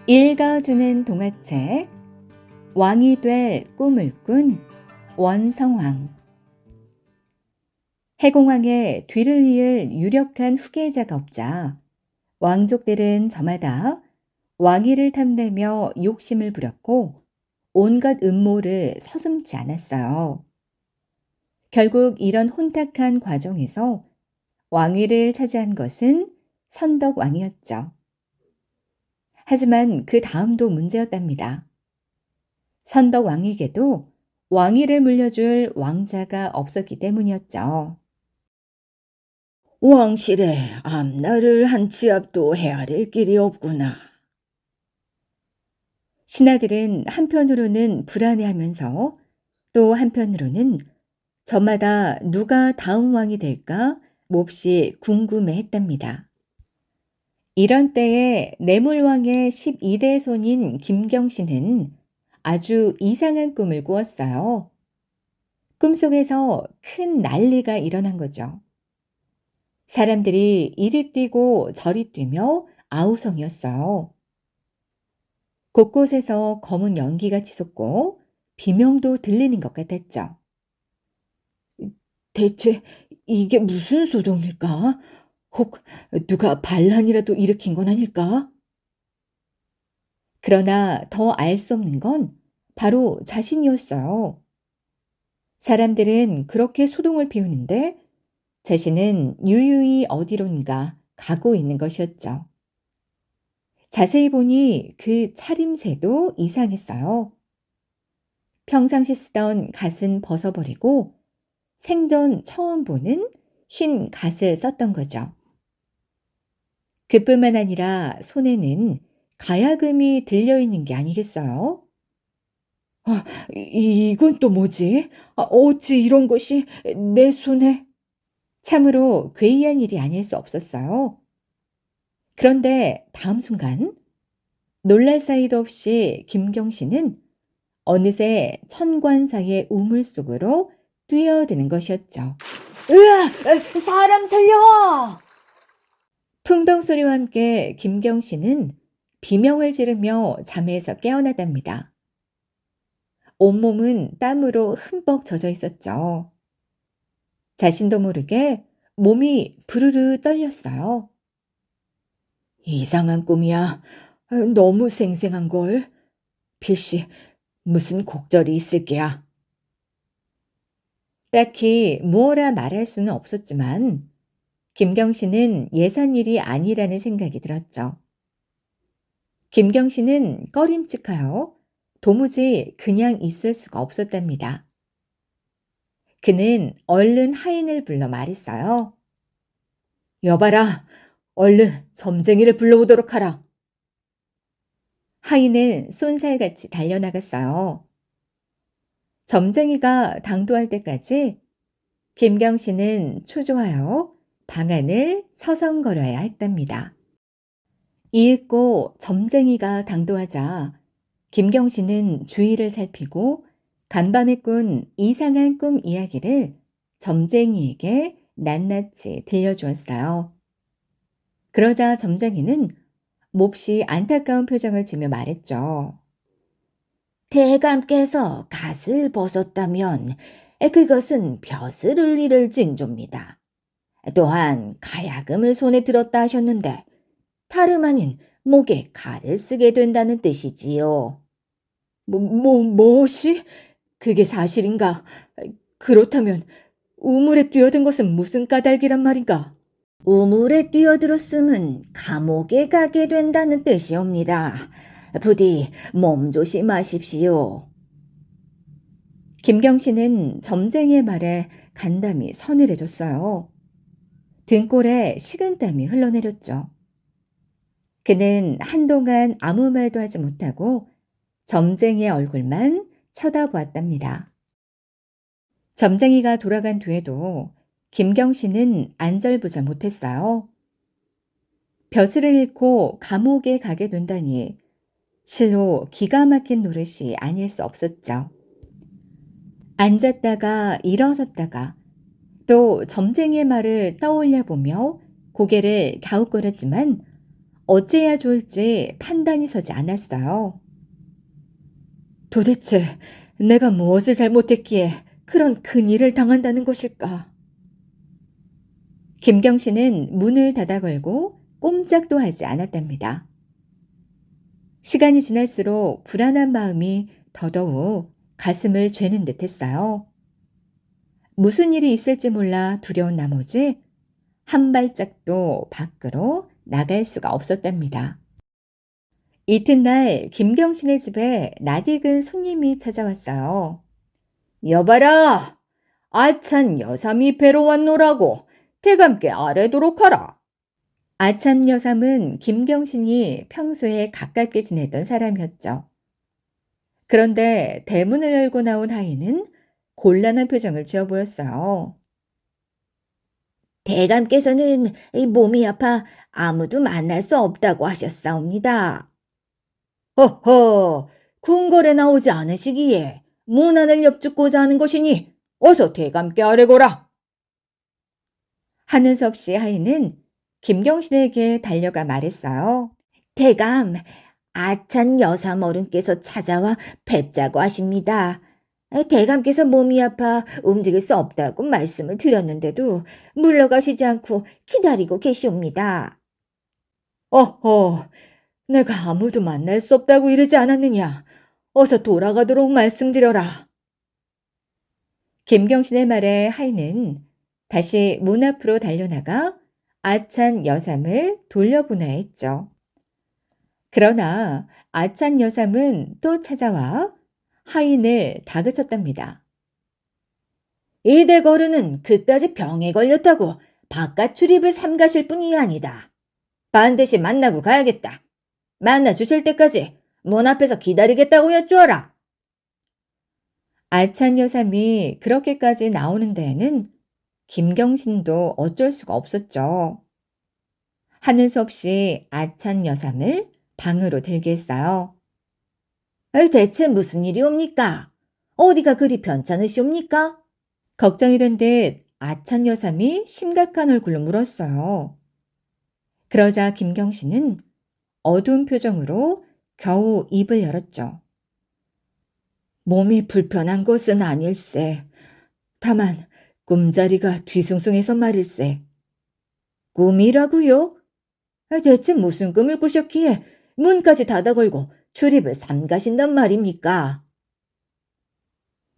읽어주는 동화책 왕이 될 꿈을 꾼 원성왕. 해공왕의 뒤를 이을 유력한 후계자가 없자 왕족들은 저마다 왕위를 탐내며 욕심을 부렸고 온갖 음모를 서슴지 않았어요. 결국 이런 혼탁한 과정에서 왕위를 차지한 것은 선덕왕이었죠. 하지만 그 다음도 문제였답니다. 선덕왕에게도 왕위를 물려줄 왕자가 없었기 때문이었죠. 왕실의 앞날을 한 치 앞도 헤아릴 길이 없구나. 신하들은 한편으로는 불안해하면서 또 한편으로는 저마다 누가 다음 왕이 될까 몹시 궁금해했답니다. 이런 때에 내물왕의 12대 손인 김경신은 아주 이상한 꿈을 꾸었어요. 꿈속에서 큰 난리가 일어난 거죠. 사람들이 이리 뛰고 저리 뛰며 아우성이었어요. 곳곳에서 검은 연기가 치솟고 비명도 들리는 것 같았죠. 대체 이게 무슨 소동일까? 혹 누가 반란이라도 일으킨 건 아닐까? 그러나 더 알 수 없는 건 바로 자신이었어요. 사람들은 그렇게 소동을 피우는데 자신은 유유히 어디론가 가고 있는 것이었죠. 자세히 보니 그 차림새도 이상했어요. 평상시 쓰던 갓은 벗어버리고 생전 처음 보는 흰 갓을 썼던 거죠. 그뿐만 아니라 손에는 가야금이 들려있는 게 아니겠어요? 이건 또 뭐지? 어찌 이런 것이 내 손에... 참으로 괴이한 일이 아닐 수 없었어요. 그런데 다음 순간 놀랄 사이도 없이 김경신은 어느새 천관사의 우물 속으로 뛰어드는 것이었죠. 으아! 사람 살려! 풍덩 소리와 함께 김경신은 비명을 지르며 잠에서 깨어나답니다. 온몸은 땀으로 흠뻑 젖어 있었죠. 자신도 모르게 몸이 부르르 떨렸어요. 이상한 꿈이야. 너무 생생한걸. 필시 무슨 곡절이 있을 게야. 딱히 무엇라 말할 수는 없었지만 김경신은 예산일이 아니라는 생각이 들었죠. 김경신은 꺼림칙하여 도무지 그냥 있을 수가 없었답니다. 그는 얼른 하인을 불러 말했어요. 여봐라, 얼른 점쟁이를 불러오도록 하라. 하인은 쏜살같이 달려나갔어요. 점쟁이가 당도할 때까지 김경신은 초조하여 방안을 서성거려야 했답니다. 이윽고 점쟁이가 당도하자 김경신은 주위를 살피고 간밤에 꾼 이상한 꿈 이야기를 점쟁이에게 낱낱이 들려주었어요. 그러자 점쟁이는 몹시 안타까운 표정을 지며 말했죠. 대감께서 갓을 벗었다면 그것은 벼슬을 잃을 징조입니다. 또한 가야금을 손에 들었다 하셨는데 다름 아닌 목에 칼을 쓰게 된다는 뜻이지요. 무엇이? 그게 사실인가? 그렇다면 우물에 뛰어든 것은 무슨 까닭이란 말인가? 우물에 뛰어들었음은 감옥에 가게 된다는 뜻이옵니다. 부디 몸조심하십시오. 김경신은 점쟁이의 말에 간담이 서늘해졌어요. 등골에 식은땀이 흘러내렸죠. 그는 한동안 아무 말도 하지 못하고 점쟁이의 얼굴만 쳐다보았답니다. 점쟁이가 돌아간 뒤에도 김경신은 안절부절 못했어요. 벼슬을 잃고 감옥에 가게 된다니 실로 기가 막힌 노릇이 아닐 수 없었죠. 앉았다가 일어섰다가 또 점쟁이의 말을 떠올려 보며 고개를 갸웃거렸지만 어찌해야 좋을지 판단이 서지 않았어요. 도대체 내가 무엇을 잘못했기에 그런 큰일을 당한다는 것일까? 김경 씨는 문을 닫아 걸고 꼼짝도 하지 않았답니다. 시간이 지날수록 불안한 마음이 더더욱 가슴을 죄는 듯 했어요. 무슨 일이 있을지 몰라 두려운 나머지 한 발짝도 밖으로 나갈 수가 없었답니다. 이튿날 김경신의 집에 낯익은 손님이 찾아왔어요. 여봐라! 아찬 여삼이 뵈러 왔노라고 대감께 아뢰도록 하라. 아참 여삼은 김경신이 평소에 가깝게 지냈던 사람이었죠. 그런데 대문을 열고 나온 하인은 곤란한 표정을 지어 보였어요. 대감께서는 몸이 아파 아무도 만날 수 없다고 하셨사옵니다. 허허, 궁궐에 나오지 않으시기에 문안을 엽죽고자 하는 것이니 어서 대감께 아뢰거라. 하는 수 없이 하인은 김경신에게 달려가 말했어요. 대감, 아찬 여삼 어른께서 찾아와 뵙자고 하십니다. 대감께서 몸이 아파 움직일 수 없다고 말씀을 드렸는데도 물러가시지 않고 기다리고 계시옵니다. 어허, 내가 아무도 만날 수 없다고 이러지 않았느냐. 어서 돌아가도록 말씀드려라. 김경신의 말에 하인은 다시 문 앞으로 달려나가 아찬 여삼을 돌려보내야 했죠. 그러나 아찬 여삼은 또 찾아와 하인을 다그쳤답니다. 이대 거르는 그까지 병에 걸렸다고 바깥 출입을 삼가실 뿐이 아니다. 반드시 만나고 가야겠다. 만나 주실 때까지 문 앞에서 기다리겠다고 여쭈어라. 아찬 여삼이 그렇게까지 나오는 데에는 김경신도 어쩔 수가 없었죠. 하는 수 없이 아찬 여삼을 방으로 들게 했어요. 대체 무슨 일이옵니까? 어디가 그리 편찮으시옵니까? 걱정이 된 듯 아찬 여삼이 심각한 얼굴로 물었어요. 그러자 김경신은 어두운 표정으로 겨우 입을 열었죠. 몸이 불편한 것은 아닐세. 다만 꿈자리가 뒤숭숭해서 말일세. 꿈이라고요? 대체 무슨 꿈을 꾸셨기에 문까지 닫아 걸고 출입을 삼가신단 말입니까?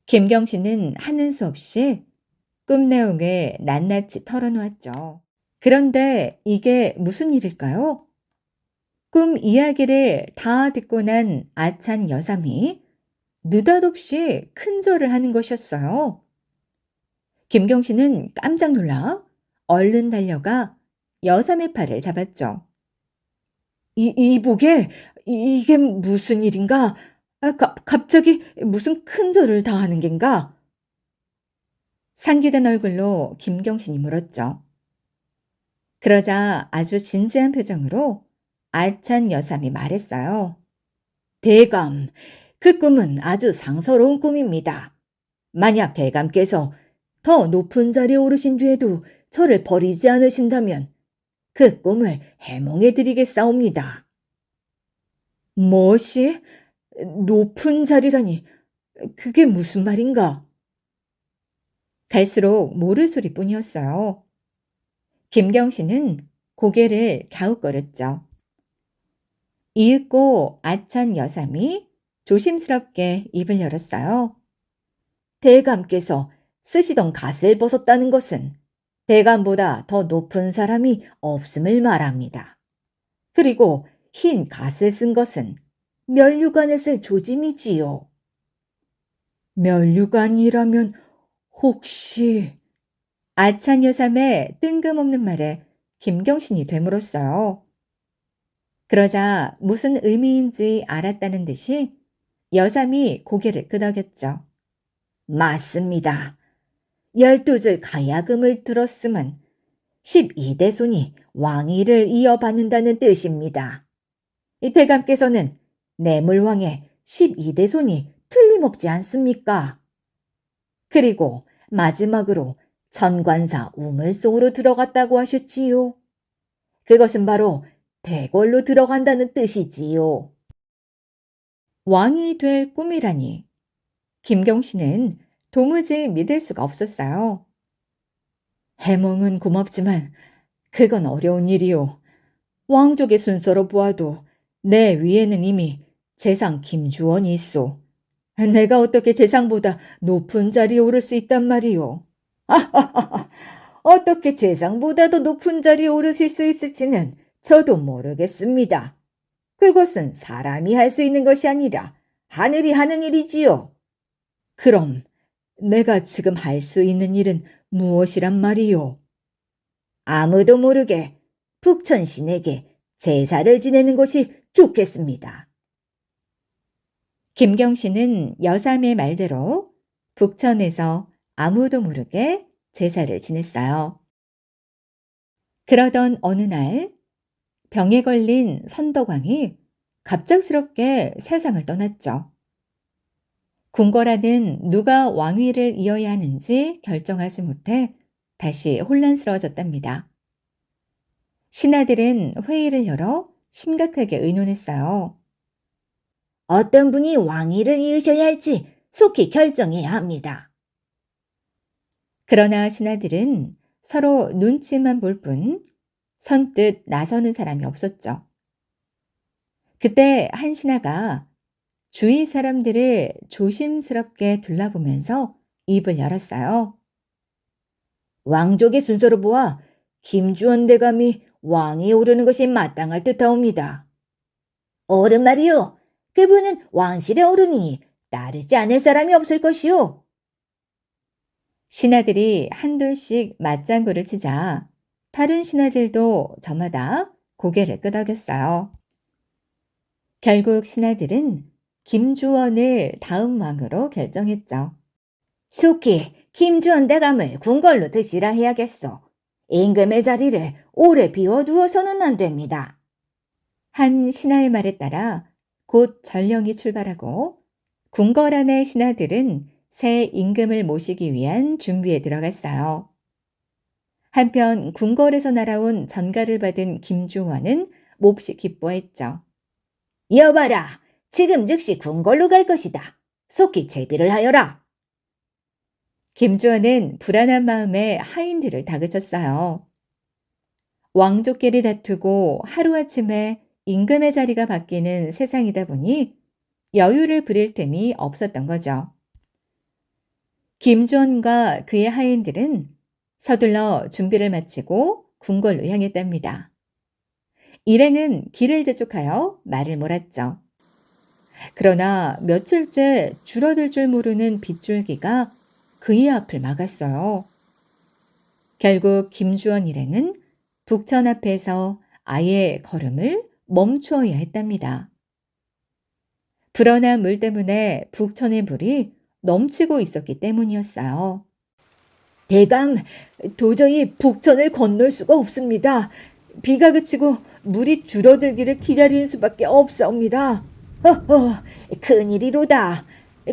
김경신은 하는 수 없이 꿈 내용을 낱낱이 털어놓았죠. 그런데 이게 무슨 일일까요? 꿈 이야기를 다 듣고 난 아찬 여삼이 느닷없이 큰절을 하는 것이었어요. 김경신은 깜짝 놀라 얼른 달려가 여삼의 팔을 잡았죠. 이보게, 이게 무슨 일인가? 갑자기 무슨 큰절을 다 하는 겐가? 상기된 얼굴로 김경신이 물었죠. 그러자 아주 진지한 표정으로 아찬 여삼이 말했어요. 대감, 그 꿈은 아주 상서로운 꿈입니다. 만약 대감께서 더 높은 자리에 오르신 뒤에도 저를 버리지 않으신다면 그 꿈을 해몽해 드리겠사옵니다. 무엇이? 높은 자리라니, 그게 무슨 말인가? 갈수록 모르소리뿐이었어요. 김경신은 고개를 갸웃거렸죠. 이윽고 아찬 여삼이 조심스럽게 입을 열었어요. 대감께서 쓰시던 갓을 벗었다는 것은 대감보다 더 높은 사람이 없음을 말합니다. 그리고 흰 갓을 쓴 것은 면류관을 쓸 조짐이지요. 면류관이라면 혹시... 아찬 여삼의 뜬금없는 말에 김경신이 되물었어요. 그러자 무슨 의미인지 알았다는 듯이 여삼이 고개를 끄덕였죠. 맞습니다. 12줄 가야금을 들었음은 12대손이 왕위를 이어받는다는 뜻입니다. 이 대감께서는 내물왕의 12대손이 틀림없지 않습니까? 그리고 마지막으로 천관사 우물 속으로 들어갔다고 하셨지요. 그것은 바로 대궐로 들어간다는 뜻이지요. 왕이 될 꿈이라니. 김경신은 도무지 믿을 수가 없었어요. 해몽은 고맙지만 그건 어려운 일이요. 왕족의 순서로 보아도 내 위에는 이미 재상 김주원이 있소. 내가 어떻게 재상보다 높은 자리에 오를 수 있단 말이오. 어떻게 재상보다도 높은 자리에 오르실 수 있을지는 저도 모르겠습니다. 그것은 사람이 할 수 있는 것이 아니라 하늘이 하는 일이지요. 그럼 내가 지금 할 수 있는 일은 무엇이란 말이요? 아무도 모르게 북천 신에게 제사를 지내는 것이 좋겠습니다. 김경신은 여삼의 말대로 북천에서 아무도 모르게 제사를 지냈어요. 그러던 어느 날 병에 걸린 선덕왕이 갑작스럽게 세상을 떠났죠. 궁궐안은 누가 왕위를 이어야 하는지 결정하지 못해 다시 혼란스러워졌답니다. 신하들은 회의를 열어 심각하게 의논했어요. 어떤 분이 왕위를 이으셔야 할지 속히 결정해야 합니다. 그러나 신하들은 서로 눈치만 볼 뿐 선뜻 나서는 사람이 없었죠. 그때 한 신하가 주위 사람들을 조심스럽게 둘러보면서 입을 열었어요. 왕족의 순서로 보아 김주원 대감이 왕위에 오르는 것이 마땅할 듯하옵니다. 어른 말이요. 그분은 왕실에 오르니 따르지 않을 사람이 없을 것이요. 신하들이 한둘씩 맞장구를 치자 다른 신하들도 저마다 고개를 끄덕였어요. 결국 신하들은 김주원을 다음 왕으로 결정했죠. 속히 김주원 대감을 궁궐로 드시라 해야겠소. 임금의 자리를 오래 비워두어서는 안 됩니다. 한 신하의 말에 따라 곧 전령이 출발하고 궁궐 안의 신하들은 새 임금을 모시기 위한 준비에 들어갔어요. 한편 궁궐에서 날아온 전가를 받은 김주원은 몹시 기뻐했죠. 여봐라, 지금 즉시 궁궐로 갈 것이다. 속히 제비를 하여라. 김주원은 불안한 마음에 하인들을 다그쳤어요. 왕족끼리 다투고 하루아침에 임금의 자리가 바뀌는 세상이다 보니 여유를 부릴 틈이 없었던 거죠. 김주원과 그의 하인들은 서둘러 준비를 마치고 궁궐로 향했답니다. 일행은 길을 재촉하여 말을 몰았죠. 그러나 며칠째 줄어들 줄 모르는 빗줄기가 그의 앞을 막았어요. 결국 김주원 일행은 북천 앞에서 아예 걸음을 멈추어야 했답니다. 불어난 물 때문에 북천의 물이 넘치고 있었기 때문이었어요. 대감, 도저히 북천을 건널 수가 없습니다. 비가 그치고 물이 줄어들기를 기다리는 수밖에 없사옵니다. 큰일이로다.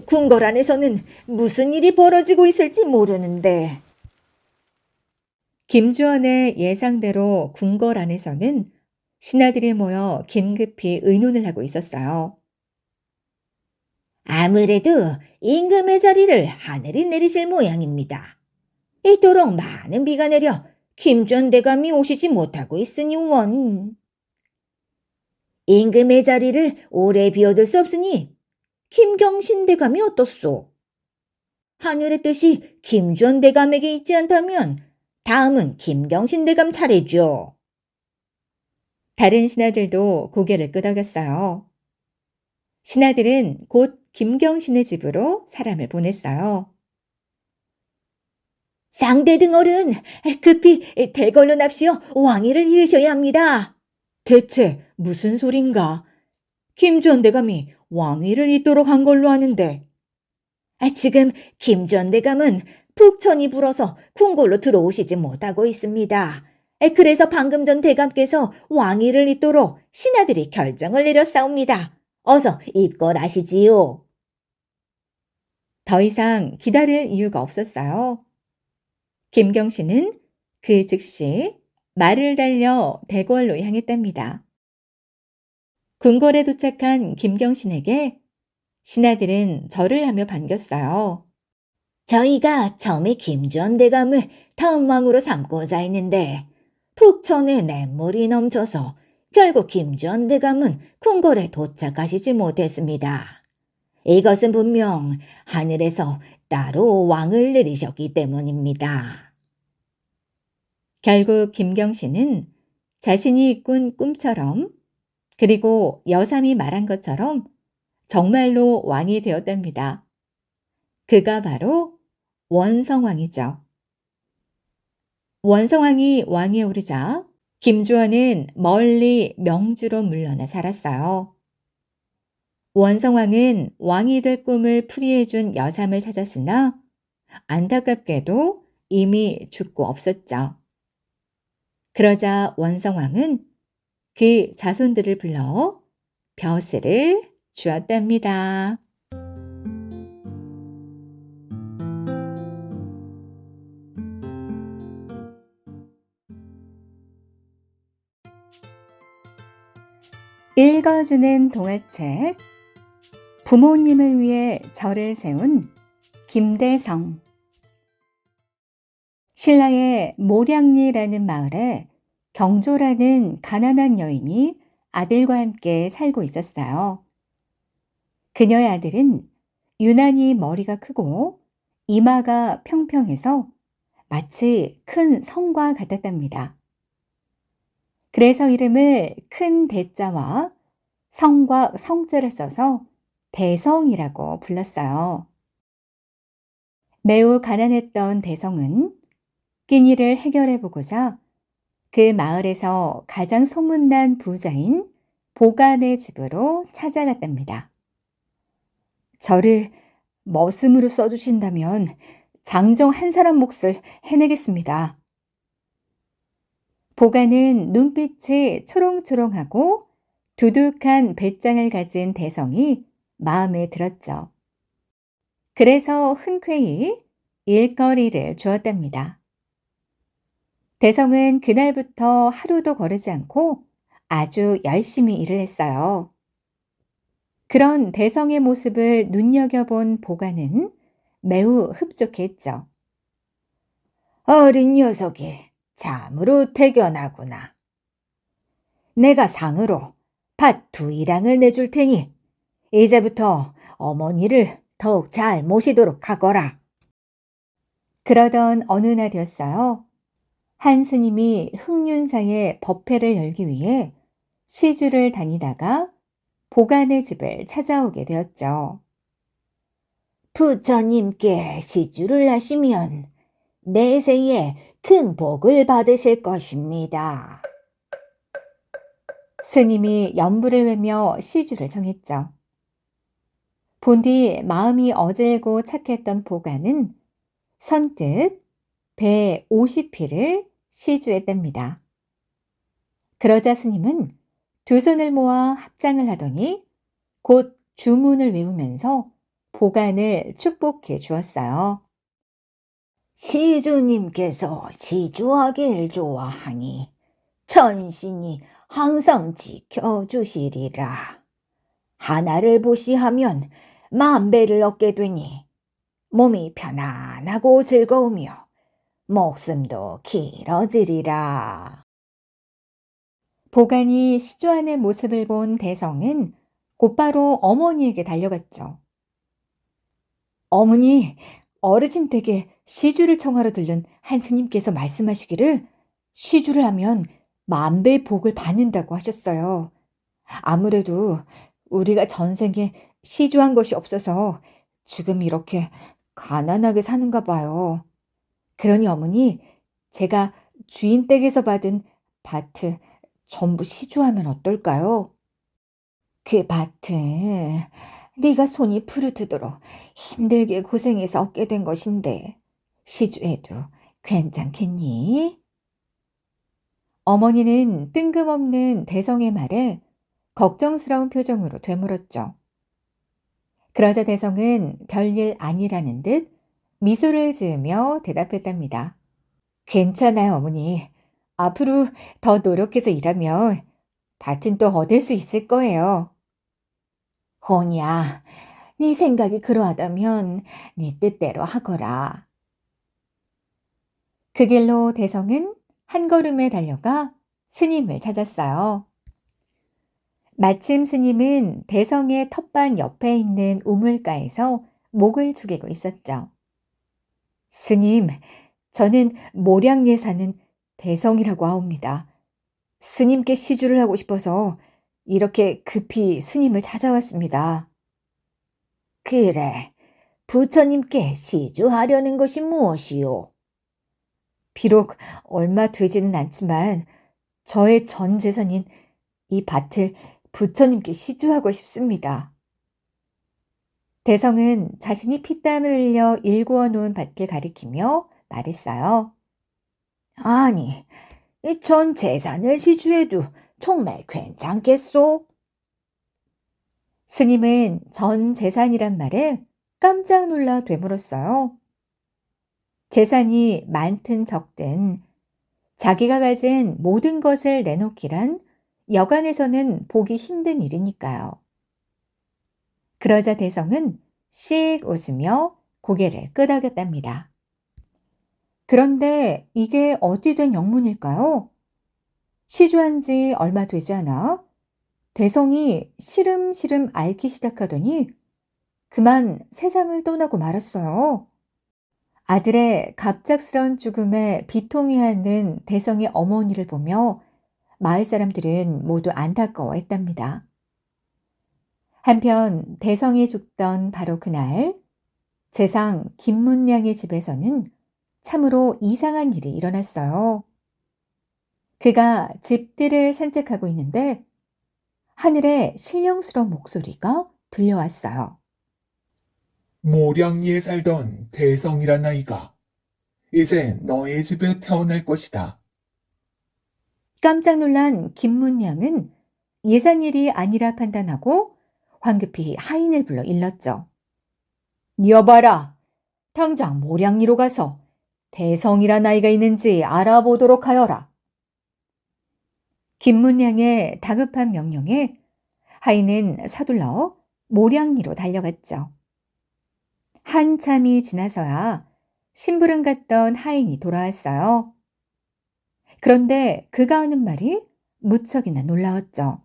궁궐 안에서는 무슨 일이 벌어지고 있을지 모르는데. 김주원의 예상대로 궁궐 안에서는 신하들이 모여 긴급히 의논을 하고 있었어요. 아무래도 임금의 자리를 하늘이 내리실 모양입니다. 이토록 많은 비가 내려 김주원 대감이 오시지 못하고 있으니 원. 임금의 자리를 오래 비워둘 수 없으니 김경신 대감이 어떻소? 하늘의 뜻이 김주원 대감에게 있지 않다면 다음은 김경신 대감 차례죠. 다른 신하들도 고개를 끄덕였어요. 신하들은 곧 김경신의 집으로 사람을 보냈어요. 쌍대등 어른, 급히 대궐로 납시어 왕위를 이으셔야 합니다. 대체 무슨 소린가? 김주원 대감이 왕위를 잇도록 한 걸로 아는데. 지금 김주원 대감은 북천이 불어서 궁궐로 들어오시지 못하고 있습니다. 그래서 방금 전 대감께서 왕위를 잇도록 신하들이 결정을 내렸사옵니다. 어서 입궐하시지요. 더 이상 기다릴 이유가 없었어요. 김경신은 그 즉시 말을 달려 대궐로 향했답니다. 궁궐에 도착한 김경신에게 신하들은 절을 하며 반겼어요. 저희가 처음에 김주원 대감을 다음 왕으로 삼고자 했는데 북천에 냇물이 넘쳐서 결국 김주원 대감은 궁궐에 도착하시지 못했습니다. 이것은 분명 하늘에서 따로 왕을 내리셨기 때문입니다. 결국 김경신은 자신이 꾼 꿈처럼 그리고 여삼이 말한 것처럼 정말로 왕이 되었답니다. 그가 바로 원성왕이죠. 원성왕이 왕에 오르자 김주원은 멀리 명주로 물러나 살았어요. 원성왕은 왕이 될 꿈을 풀이해준 여삼을 찾았으나 안타깝게도 이미 죽고 없었죠. 그러자 원성왕은 그 자손들을 불러 벼슬을 주었답니다. 읽어주는 동화책 부모님을 위해 절을 세운 김대성. 신라의 모량리라는 마을에 경조라는 가난한 여인이 아들과 함께 살고 있었어요. 그녀의 아들은 유난히 머리가 크고 이마가 평평해서 마치 큰 성과 같았답니다. 그래서 이름을 큰 대자와 성과 성자를 써서 대성이라고 불렀어요. 매우 가난했던 대성은 끼니를 해결해 보고자 그 마을에서 가장 소문난 부자인 보간의 집으로 찾아갔답니다. 저를 머슴으로 써주신다면 장정 한 사람 몫을 해내겠습니다. 보간은 눈빛이 초롱초롱하고 두둑한 배짱을 가진 대성이 마음에 들었죠. 그래서 흔쾌히 일거리를 주었답니다. 대성은 그날부터 하루도 거르지 않고 아주 열심히 일을 했어요. 그런 대성의 모습을 눈여겨본 보간은 매우 흡족했죠. 어린 녀석이 참으로 대견하구나. 내가 상으로 밭 2일량을 내줄 테니 이제부터 어머니를 더욱 잘 모시도록 하거라. 그러던 어느 날이었어요. 한 스님이 흑륜사의 법회를 열기 위해 시주를 다니다가 보간의 집을 찾아오게 되었죠. 부처님께 시주를 하시면 내세에 큰 복을 받으실 것입니다. 스님이 연불을 외며 시주를 정했죠. 본디 마음이 어질고 착했던 보간은 선뜻 배 50피를 시주했답니다. 그러자 스님은 두 손을 모아 합장을 하더니 곧 주문을 외우면서 보간을 축복해 주었어요. 시주님께서 시주하길 좋아하니 천신이 항상 지켜주시리라. 하나를 보시하면 만배를 얻게 되니 몸이 편안하고 즐거우며 목숨도 길어지리라. 보간이 시주하는 모습을 본 대성은 곧바로 어머니에게 달려갔죠. 어머니, 어르신 댁에 시주를 청하러 들른 한 스님께서 말씀하시기를 시주를 하면 만배의 복을 받는다고 하셨어요. 아무래도 우리가 전생에 시주한 것이 없어서 지금 이렇게 가난하게 사는가 봐요. 그러니 어머니, 제가 주인 댁에서 받은 밭을 전부 시주하면 어떨까요? 그 밭은 네가 손이 푸르트도록 힘들게 고생해서 얻게 된 것인데 시주해도 괜찮겠니? 어머니는 뜬금없는 대성의 말에 걱정스러운 표정으로 되물었죠. 그러자 대성은 별일 아니라는 듯 미소를 지으며 대답했답니다. 괜찮아요, 어머니. 앞으로 더 노력해서 일하면 밭은 또 얻을 수 있을 거예요. 호냐, 네 생각이 그러하다면 네 뜻대로 하거라. 그 길로 대성은 한 걸음에 달려가 스님을 찾았어요. 마침 스님은 대성의 텃밭 옆에 있는 우물가에서 목을 축이고 있었죠. 스님, 저는 모량리에 사는 대성이라고 하옵니다. 스님께 시주를 하고 싶어서 이렇게 급히 스님을 찾아왔습니다. 그래, 부처님께 시주하려는 것이 무엇이오? 비록 얼마 되지는 않지만 저의 전 재산인 이 밭을 부처님께 시주하고 싶습니다. 대성은 자신이 피땀을 흘려 일구어 놓은 밭을 가리키며 말했어요. 아니, 이 전 재산을 시주해도 정말 괜찮겠소? 스님은 전 재산이란 말에 깜짝 놀라 되물었어요. 재산이 많든 적든 자기가 가진 모든 것을 내놓기란 여간에서는 보기 힘든 일이니까요. 그러자 대성은 씩 웃으며 고개를 끄덕였답니다. 그런데 이게 어찌 된 영문일까요? 시주한 지 얼마 되지 않아 대성이 시름시름 앓기 시작하더니 그만 세상을 떠나고 말았어요. 아들의 갑작스러운 죽음에 비통해하는 대성의 어머니를 보며 마을 사람들은 모두 안타까워했답니다. 한편 대성이 죽던 바로 그날 재상 김문량의 집에서는 참으로 이상한 일이 일어났어요. 그가 집들을 산책하고 있는데 하늘에 신령스러운 목소리가 들려왔어요. 모량리에 살던 대성이란 아이가 이제 너의 집에 태어날 것이다. 깜짝 놀란 김문량은 예산일이 아니라 판단하고 황급히 하인을 불러 일렀죠. 여봐라, 당장 모량리로 가서 대성이란 아이가 있는지 알아보도록 하여라. 김문량의 다급한 명령에 하인은 서둘러 모량리로 달려갔죠. 한참이 지나서야 심부름 갔던 하인이 돌아왔어요. 그런데 그가 하는 말이 무척이나 놀라웠죠.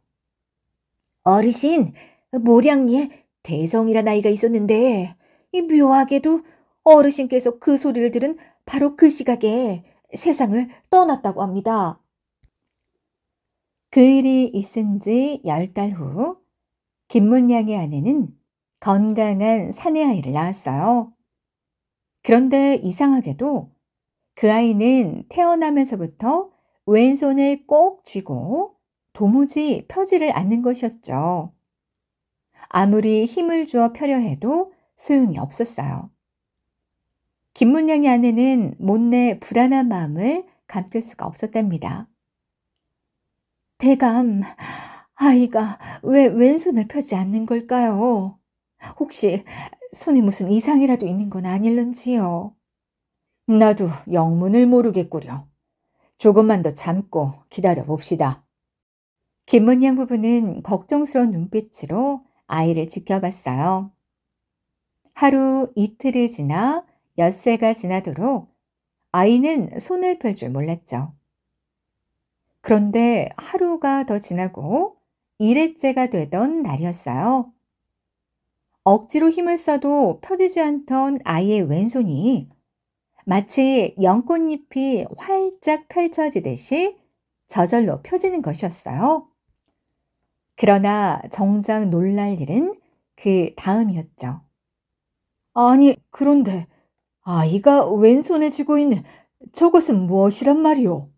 어르신, 모량리에 대성이란 아이가 있었는데 이 묘하게도 어르신께서 그 소리를 들은 바로 그 시각에 세상을 떠났다고 합니다. 그 일이 있은 지 10달 후 김문량의 아내는 건강한 사내 아이를 낳았어요. 그런데 이상하게도 그 아이는 태어나면서부터 왼손을 꼭 쥐고 도무지 펴지를 않는 것이었죠. 아무리 힘을 주어 펴려 해도 소용이 없었어요. 김문량의 아내는 못내 불안한 마음을 감출 수가 없었답니다. 대감, 아이가 왜 왼손을 펴지 않는 걸까요? 혹시 손에 무슨 이상이라도 있는 건 아닐런지요? 나도 영문을 모르겠구려. 조금만 더 참고 기다려 봅시다. 김문양 부부는 걱정스러운 눈빛으로 아이를 지켜봤어요. 하루 이틀이 지나 엿새가 지나도록 아이는 손을 펼 줄 몰랐죠. 그런데 하루가 더 지나고 1회째가 되던 날이었어요. 억지로 힘을 써도 펴지지 않던 아이의 왼손이 마치 연꽃잎이 활짝 펼쳐지듯이 저절로 펴지는 것이었어요. 그러나 정작 놀랄 일은 그 다음이었죠. 아니, 그런데 아이가 왼손에 쥐고 있는 저것은 무엇이란 말이오?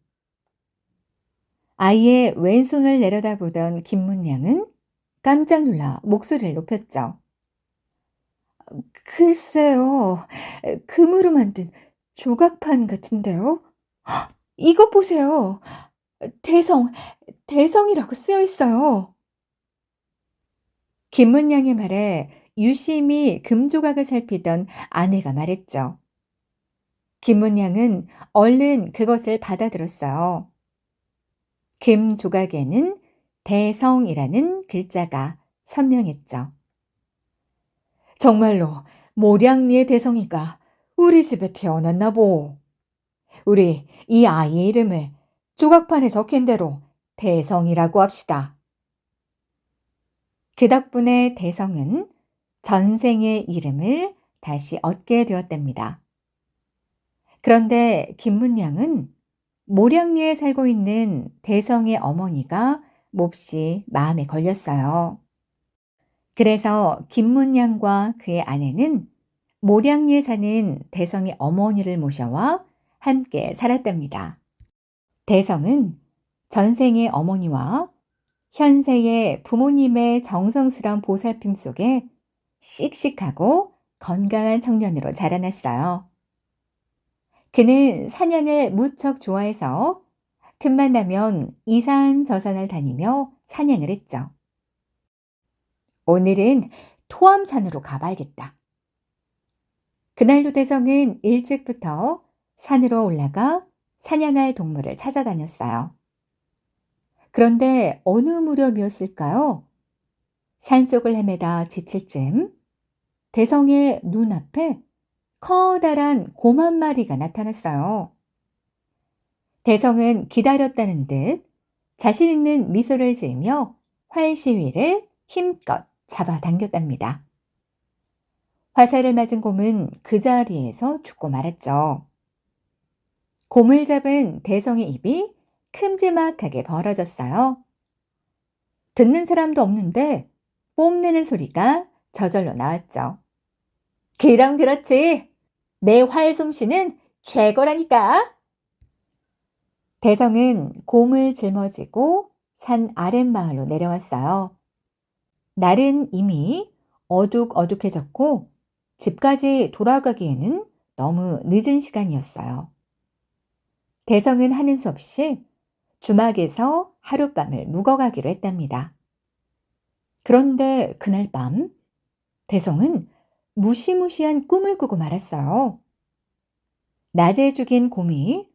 아이의 왼손을 내려다보던 김문량은 깜짝 놀라 목소리를 높였죠. 글쎄요, 금으로 만든 조각판 같은데요? 헉, 이것 보세요. 대성이라고 쓰여 있어요. 김문량의 말에 유심히 금조각을 살피던 아내가 말했죠. 김문량은 얼른 그것을 받아들었어요. 금 조각에는 대성이라는 글자가 선명했죠. 정말로 모량리의 대성이가 우리 집에 태어났나 보. 우리 이 아이의 이름을 조각판에 적힌 대로 대성이라고 합시다. 그 덕분에 대성은 전생의 이름을 다시 얻게 되었답니다. 그런데 김문량은 모량리에 살고 있는 대성의 어머니가 몹시 마음에 걸렸어요. 그래서 김문량과 그의 아내는 모량리에 사는 대성의 어머니를 모셔와 함께 살았답니다. 대성은 전생의 어머니와 현세의 부모님의 정성스러운 보살핌 속에 씩씩하고 건강한 청년으로 자라났어요. 그는 사냥을 무척 좋아해서 틈만 나면 이산저산을 다니며 사냥을 했죠. 오늘은 토암산으로 가봐야겠다. 그날도 대성은 일찍부터 산으로 올라가 사냥할 동물을 찾아다녔어요. 그런데 어느 무렵이었을까요? 산속을 헤매다 지칠 즈음 대성의 눈앞에 커다란 곰 한 마리가 나타났어요. 대성은 기다렸다는 듯 자신 있는 미소를 지으며 활시위를 힘껏 잡아당겼답니다. 화살을 맞은 곰은 그 자리에서 죽고 말았죠. 곰을 잡은 대성의 입이 큼지막하게 벌어졌어요. 듣는 사람도 없는데 뽐내는 소리가 저절로 나왔죠. 그럼 그렇지. 내 활솜씨는 최고라니까. 대성은 곰을 짊어지고 산 아랫마을로 내려왔어요. 날은 이미 어둑어둑해졌고 집까지 돌아가기에는 너무 늦은 시간이었어요. 대성은 하는 수 없이 주막에서 하룻밤을 묵어가기로 했답니다. 그런데 그날 밤 대성은 무시무시한 꿈을 꾸고 말았어요. 낮에 죽인 곰이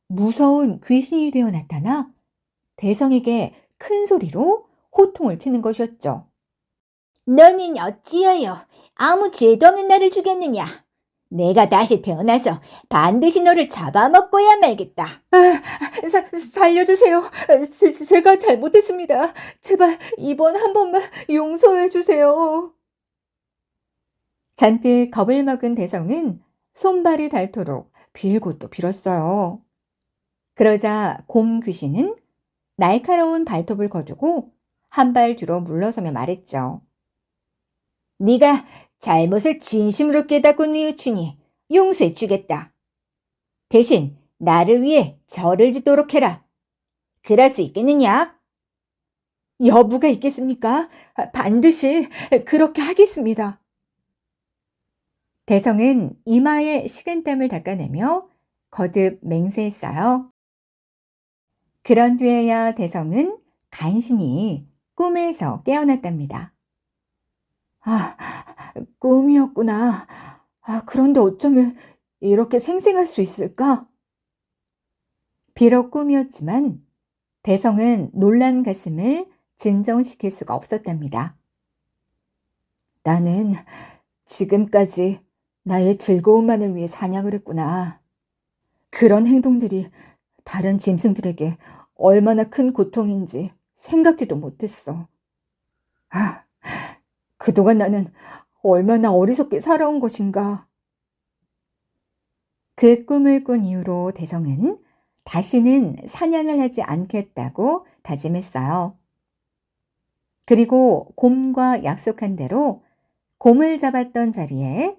무서운 귀신이 되어 나타나 대성에게 큰 소리로 호통을 치는 것이었죠. 너는 어찌하여 아무 죄도 없는 나를 죽였느냐? 내가 다시 태어나서 반드시 너를 잡아먹고야 말겠다. 살려주세요. 제가 잘못했습니다. 제발 이번 한 번만 용서해 주세요. 잔뜩 겁을 먹은 대성은 손발이 닳도록 빌고 또 빌었어요. 그러자 곰 귀신은 날카로운 발톱을 거두고 한 발 뒤로 물러서며 말했죠. 네가 잘못을 진심으로 깨닫고 뉘우치니 용서해 주겠다. 대신 나를 위해 절을 짓도록 해라. 그럴 수 있겠느냐? 여부가 있겠습니까? 반드시 그렇게 하겠습니다. 대성은 이마에 식은땀을 닦아내며 거듭 맹세했어요. 그런 뒤에야 대성은 간신히 꿈에서 깨어났답니다. 꿈이었구나. 그런데 어쩌면 이렇게 생생할 수 있을까? 비록 꿈이었지만 대성은 놀란 가슴을 진정시킬 수가 없었답니다. 나는 지금까지 나의 즐거움만을 위해 사냥을 했구나. 그런 행동들이 다른 짐승들에게 얼마나 큰 고통인지 생각지도 못했어. 그동안 나는 얼마나 어리석게 살아온 것인가. 그 꿈을 꾼 이후로 대성은 다시는 사냥을 하지 않겠다고 다짐했어요. 그리고 곰과 약속한 대로 곰을 잡았던 자리에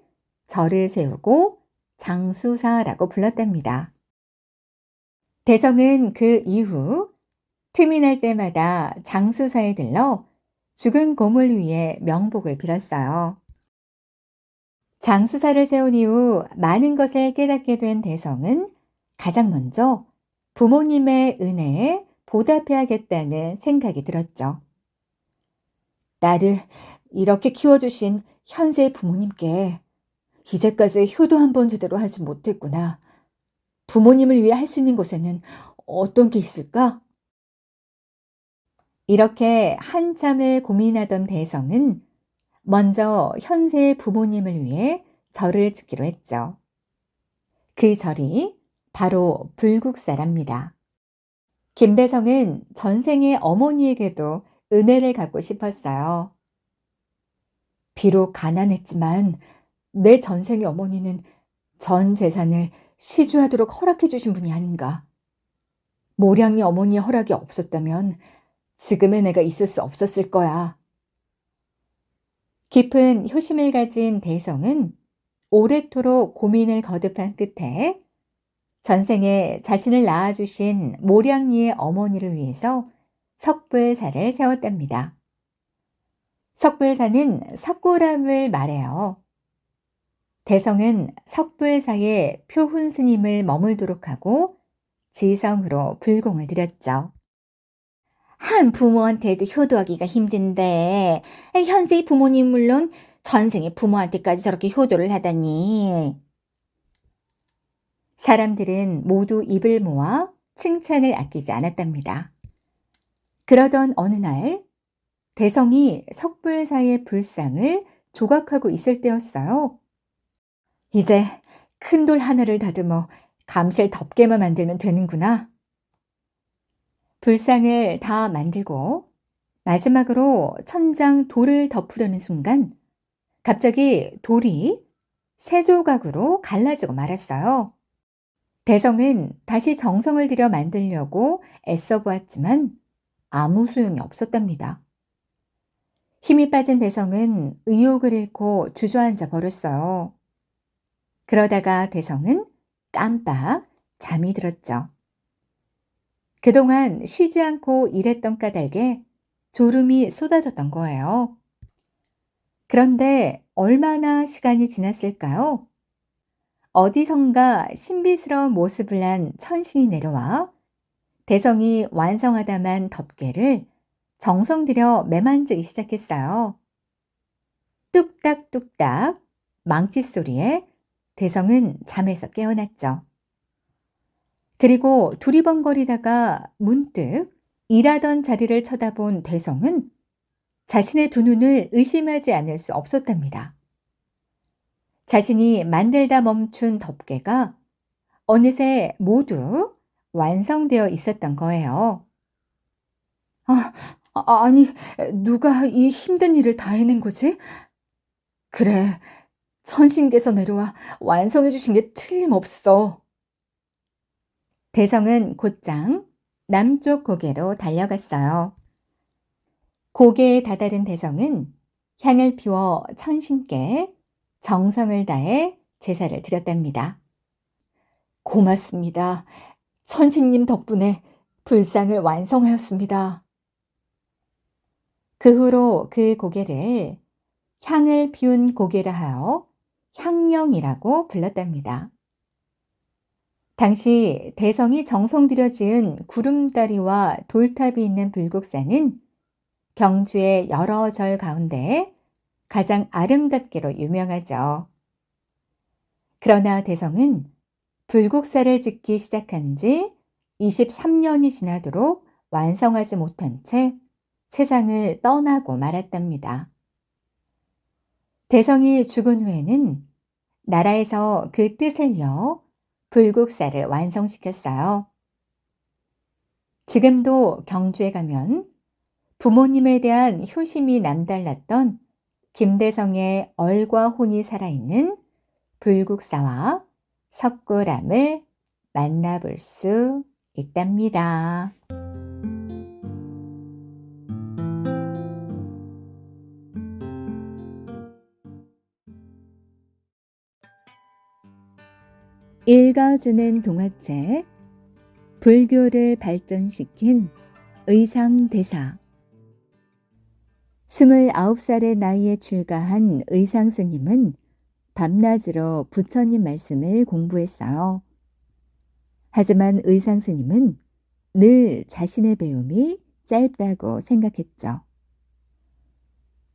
절을 세우고 장수사라고 불렀답니다. 대성은 그 이후 틈이 날 때마다 장수사에 들러 죽은 곰을 위해 명복을 빌었어요. 장수사를 세운 이후 많은 것을 깨닫게 된 대성은 가장 먼저 부모님의 은혜에 보답해야겠다는 생각이 들었죠. 나를 이렇게 키워주신 현세의 부모님께 이제까지 효도 한 번 제대로 하지 못했구나. 부모님을 위해 할 수 있는 것에는 어떤 게 있을까? 이렇게 한참을 고민하던 대성은 먼저 현세의 부모님을 위해 절을 짓기로 했죠. 그 절이 바로 불국사랍니다. 김대성은 전생의 어머니에게도 은혜를 갚고 싶었어요. 비록 가난했지만 내 전생의 어머니는 전 재산을 시주하도록 허락해 주신 분이 아닌가. 모량이 어머니의 허락이 없었다면 지금의 내가 있을 수 없었을 거야. 깊은 효심을 가진 대성은 오래도록 고민을 거듭한 끝에 전생에 자신을 낳아주신 모량리의 어머니를 위해서 석불사를 세웠답니다. 석불사는 석굴암을 말해요. 대성은 석불사에 표훈 스님을 머물도록 하고 지성으로 불공을 드렸죠. 한 부모한테도 효도하기가 힘든데 현세의 부모님 물론 전생의 부모한테까지 저렇게 효도를 하다니. 사람들은 모두 입을 모아 칭찬을 아끼지 않았답니다. 그러던 어느 날 대성이 석불사의 불상을 조각하고 있을 때였어요. 이제 큰 돌 하나를 다듬어 감실 덮개만 만들면 되는구나. 불상을 다 만들고 마지막으로 천장 돌을 덮으려는 순간 갑자기 돌이 세 조각으로 갈라지고 말았어요. 대성은 다시 정성을 들여 만들려고 애써 보았지만 아무 소용이 없었답니다. 힘이 빠진 대성은 의욕을 잃고 주저앉아 버렸어요. 그러다가 대성은 깜빡 잠이 들었죠. 그동안 쉬지 않고 일했던 까닭에 졸음이 쏟아졌던 거예요. 그런데 얼마나 시간이 지났을까요? 어디선가 신비스러운 모습을 한 천신이 내려와 대성이 완성하다만 덮개를 정성 들여 매만지기 시작했어요. 뚝딱뚝딱 망치 소리에 대성은 잠에서 깨어났죠. 그리고 두리번거리다가 문득 일하던 자리를 쳐다본 대성은 자신의 두 눈을 의심하지 않을 수 없었답니다. 자신이 만들다 멈춘 덮개가 어느새 모두 완성되어 있었던 거예요. 아니, 누가 이 힘든 일을 다 해낸 거지? 그래, 천신께서 내려와 완성해 주신 게 틀림없어. 대성은 곧장 남쪽 고개로 달려갔어요. 고개에 다다른 대성은 향을 피워 천신께 정성을 다해 제사를 드렸답니다. 고맙습니다. 천신님 덕분에 불상을 완성하였습니다. 그 후로 그 고개를 향을 피운 고개라 하여 향령이라고 불렀답니다. 당시 대성이 정성 들여 지은 구름다리와 돌탑이 있는 불국사는 경주의 여러 절 가운데 가장 아름답기로 유명하죠. 그러나 대성은 불국사를 짓기 시작한 지 23년이 지나도록 완성하지 못한 채 세상을 떠나고 말았답니다. 대성이 죽은 후에는 나라에서 그 뜻을 이어 불국사를 완성시켰어요. 지금도 경주에 가면 부모님에 대한 효심이 남달랐던 김대성의 얼과 혼이 살아있는 불국사와 석굴암을 만나볼 수 있답니다. 읽어주는 동화책 불교를 발전시킨 의상대사 29살의 나이에 출가한 의상스님은 밤낮으로 부처님 말씀을 공부했어요. 하지만 의상스님은 늘 자신의 배움이 짧다고 생각했죠.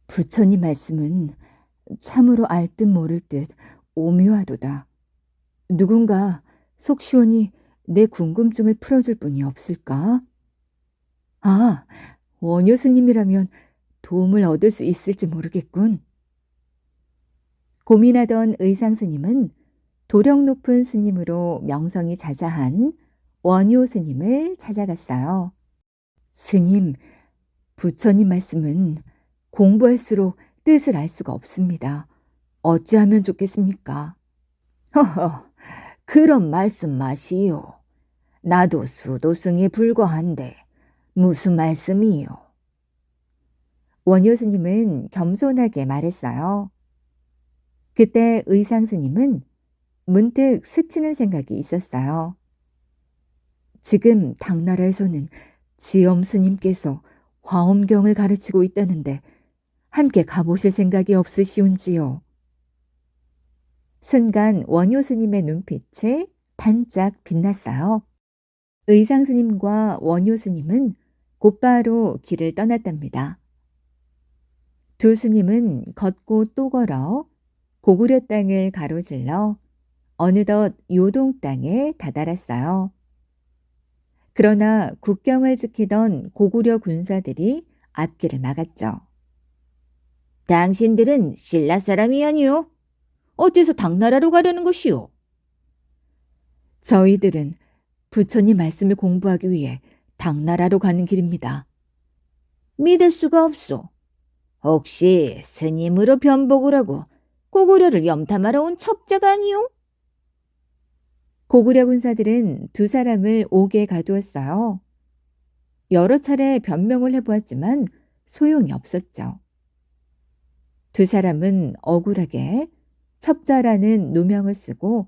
부처님 말씀은 참으로 알 듯 모를 듯 오묘하도다. 누군가 속 시원히 내 궁금증을 풀어줄 분이 없을까? 아, 원효 스님이라면 도움을 얻을 수 있을지 모르겠군. 고민하던 의상 스님은 도령 높은 스님으로 명성이 자자한 원효 스님을 찾아갔어요. 스님, 부처님 말씀은 공부할수록 뜻을 알 수가 없습니다. 어찌하면 좋겠습니까? 허허, 그런 말씀 마시오. 나도 수도승에 불과한데 무슨 말씀이요? 원효 스님은 겸손하게 말했어요. 그때 의상 스님은 문득 스치는 생각이 있었어요. 지금 당나라에서는 지엄 스님께서 화엄경을 가르치고 있다는데 함께 가보실 생각이 없으시온지요? 순간 원효 스님의 눈빛이 반짝 빛났어요. 의상 스님과 원효 스님은 곧바로 길을 떠났답니다. 두 스님은 걷고 또 걸어 고구려 땅을 가로질러 어느덧 요동 땅에 다다랐어요. 그러나 국경을 지키던 고구려 군사들이 앞길을 막았죠. 당신들은 신라 사람이 아니오? 어째서 당나라로 가려는 것이오? 저희들은 부처님 말씀을 공부하기 위해 당나라로 가는 길입니다. 믿을 수가 없소. 혹시 스님으로 변복을 하고 고구려를 염탐하러 온 첩자가 아니오? 고구려 군사들은 두 사람을 옥에 가두었어요. 여러 차례 변명을 해보았지만 소용이 없었죠. 두 사람은 억울하게 첩자라는 누명을 쓰고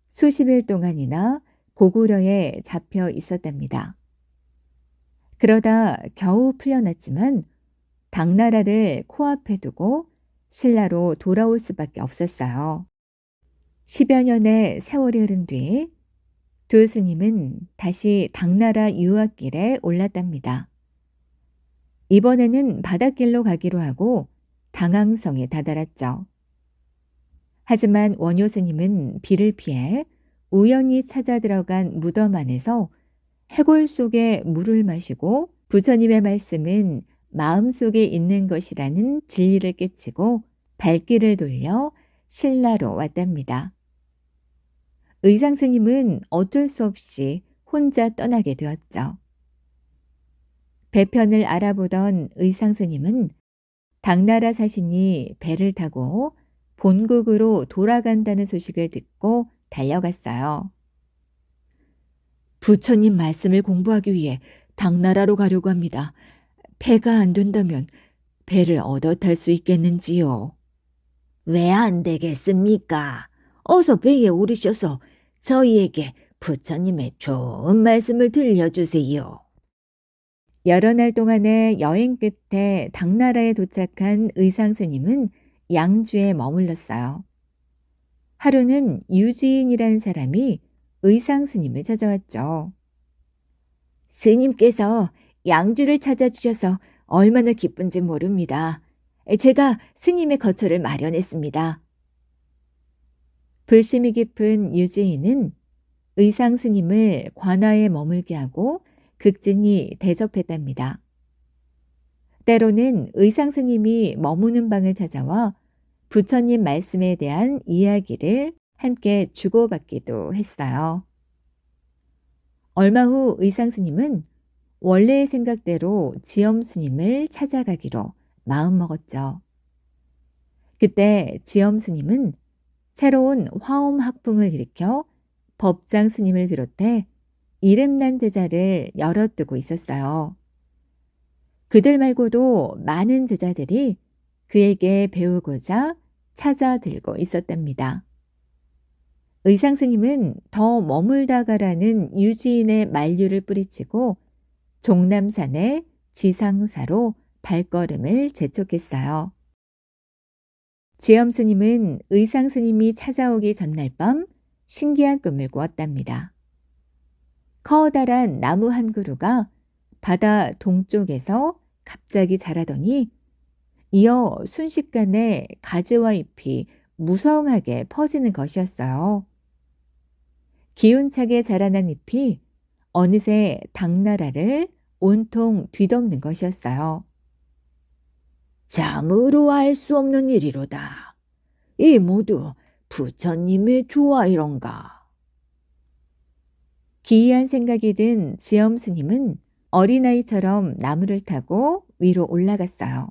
수십일 동안이나 고구려에 잡혀 있었답니다. 그러다 겨우 풀려났지만 당나라를 코앞에 두고 신라로 돌아올 수밖에 없었어요. 10여 년의 세월이 흐른 뒤 두 스님은 다시 당나라 유학길에 올랐답니다. 이번에는 바닷길로 가기로 하고 당항성에 다다랐죠. 하지만 원효 스님은 비를 피해 우연히 찾아 들어간 무덤 안에서 해골 속에 물을 마시고 부처님의 말씀은 마음속에 있는 것이라는 진리를 깨치고 발길을 돌려 신라로 왔답니다. 의상 스님은 어쩔 수 없이 혼자 떠나게 되었죠. 배편을 알아보던 의상 스님은 당나라 사신이 배를 타고 본국으로 돌아간다는 소식을 듣고 달려갔어요. 부처님 말씀을 공부하기 위해 당나라로 가려고 합니다. 배가 안 된다면 배를 얻어 탈 수 있겠는지요? 왜 안 되겠습니까? 어서 배에 오르셔서 저희에게 부처님의 좋은 말씀을 들려주세요. 여러 날 동안의 여행 끝에 당나라에 도착한 의상 스님은 양주에 머물렀어요. 하루는 유지인이라는 사람이 의상 스님을 찾아왔죠. 스님께서 양주를 찾아주셔서 얼마나 기쁜지 모릅니다. 제가 스님의 거처를 마련했습니다. 불심이 깊은 유지인은 의상 스님을 관아에 머물게 하고 극진히 대접했답니다. 때로는 의상 스님이 머무는 방을 찾아와 부처님 말씀에 대한 이야기를 함께 주고받기도 했어요. 얼마 후 의상 스님은 원래의 생각대로 지엄 스님을 찾아가기로 마음먹었죠. 그때 지엄 스님은 새로운 화엄 학풍을 일으켜 법장 스님을 비롯해 이름난 제자를 여럿 두고 있었어요. 그들 말고도 많은 제자들이 그에게 배우고자 찾아들고 있었답니다. 의상 스님은 더 머물다 가라는 유지인의 만류를 뿌리치고 종남산의 지상사로 발걸음을 재촉했어요. 지엄 스님은 의상 스님이 찾아오기 전날 밤 신기한 꿈을 꾸었답니다. 커다란 나무 한 그루가 바다 동쪽에서 갑자기 자라더니 이어 순식간에 가지와 잎이 무성하게 퍼지는 것이었어요. 기운차게 자라난 잎이 어느새 당나라를 온통 뒤덮는 것이었어요. 참으로 알 수 없는 일이로다. 이 모두 부처님의 조화이런가. 기이한 생각이 든 지엄 스님은 어린아이처럼 나무를 타고 위로 올라갔어요.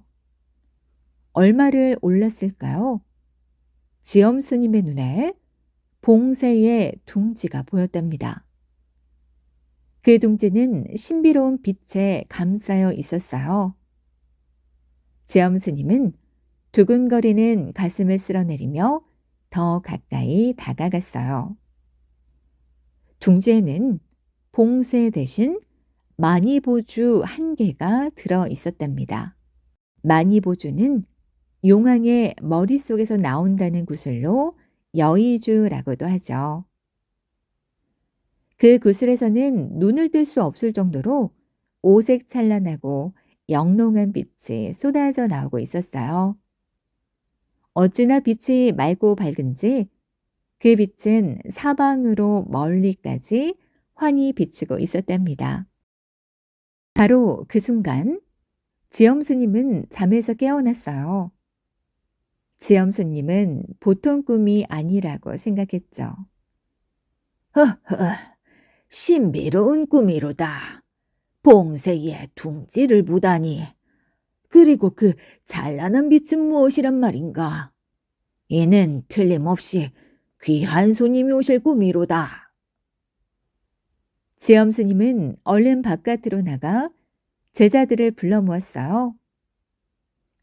얼마를 올랐을까요? 지엄 스님의 눈에 봉새의 둥지가 보였답니다. 그 둥지는 신비로운 빛에 감싸여 있었어요. 지엄 스님은 두근거리는 가슴을 쓸어내리며 더 가까이 다가갔어요. 둥지에는 봉새 대신 마니보주 1개가 들어 있었답니다. 마니보주는 용왕의 머릿속에서 나온다는 구슬로 여의주라고도 하죠. 그 구슬에서는 눈을 뜰 수 없을 정도로 오색찬란하고 영롱한 빛이 쏟아져 나오고 있었어요. 어찌나 빛이 맑고 밝은지 그 빛은 사방으로 멀리까지 환히 비치고 있었답니다. 바로 그 순간 지엄 스님은 잠에서 깨어났어요. 지엄 스님은 보통 꿈이 아니라고 생각했죠. 허허, 신비로운 꿈이로다. 봉새에 둥지를 보다니. 그리고 그 찬란한 빛은 무엇이란 말인가? 이는 틀림없이 귀한 손님이 오실 꿈이로다. 지엄 스님은 얼른 바깥으로 나가 제자들을 불러 모았어요.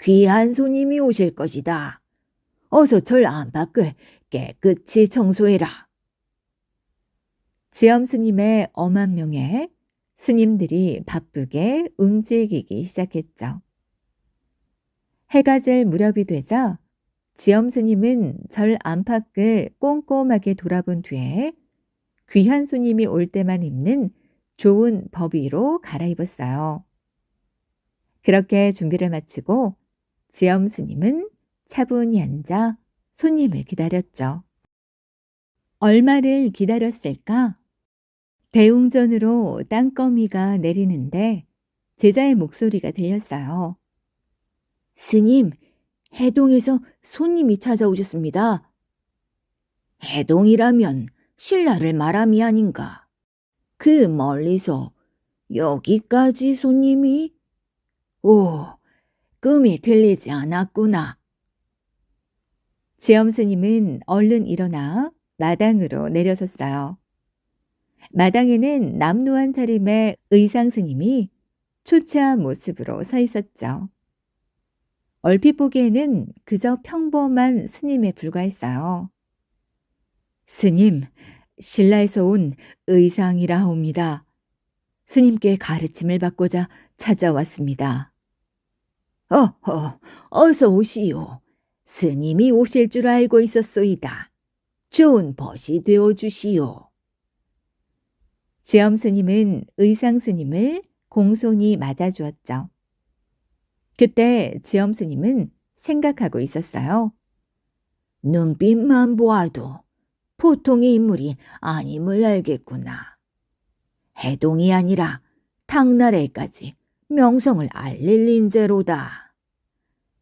귀한 손님이 오실 것이다. 어서 절 안팎을 깨끗이 청소해라. 지엄 스님의 엄한 명에 스님들이 바쁘게 움직이기 시작했죠. 해가 질 무렵이 되자 지엄 스님은 절 안팎을 꼼꼼하게 돌아본 뒤에 귀한 손님이 올 때만 입는 좋은 법위로 갈아입었어요. 그렇게 준비를 마치고 지엄 스님은 차분히 앉아 손님을 기다렸죠. 얼마를 기다렸을까? 대웅전으로 땅거미가 내리는데 제자의 목소리가 들렸어요. 스님, 해동에서 손님이 찾아오셨습니다. 해동이라면 신라를 말함이 아닌가. 그 멀리서 여기까지 손님이? 오, 꿈이 들리지 않았구나. 지엄 스님은 얼른 일어나 마당으로 내려섰어요. 마당에는 남루한 차림의 의상 스님이 초췌한 모습으로 서 있었죠. 얼핏 보기에는 그저 평범한 스님에 불과했어요. 스님, 신라에서 온 의상이라 하옵니다. 스님께 가르침을 받고자 찾아왔습니다. 어허, 어서 오시오. 스님이 오실 줄 알고 있었소이다. 좋은 벗이 되어 주시오. 지엄 스님은 의상 스님을 공손히 맞아주었죠. 그때 지엄 스님은 생각하고 있었어요. 눈빛만 보아도 보통의 인물이 아님을 알겠구나. 해동이 아니라 당나라에까지 명성을 알릴 인재로다.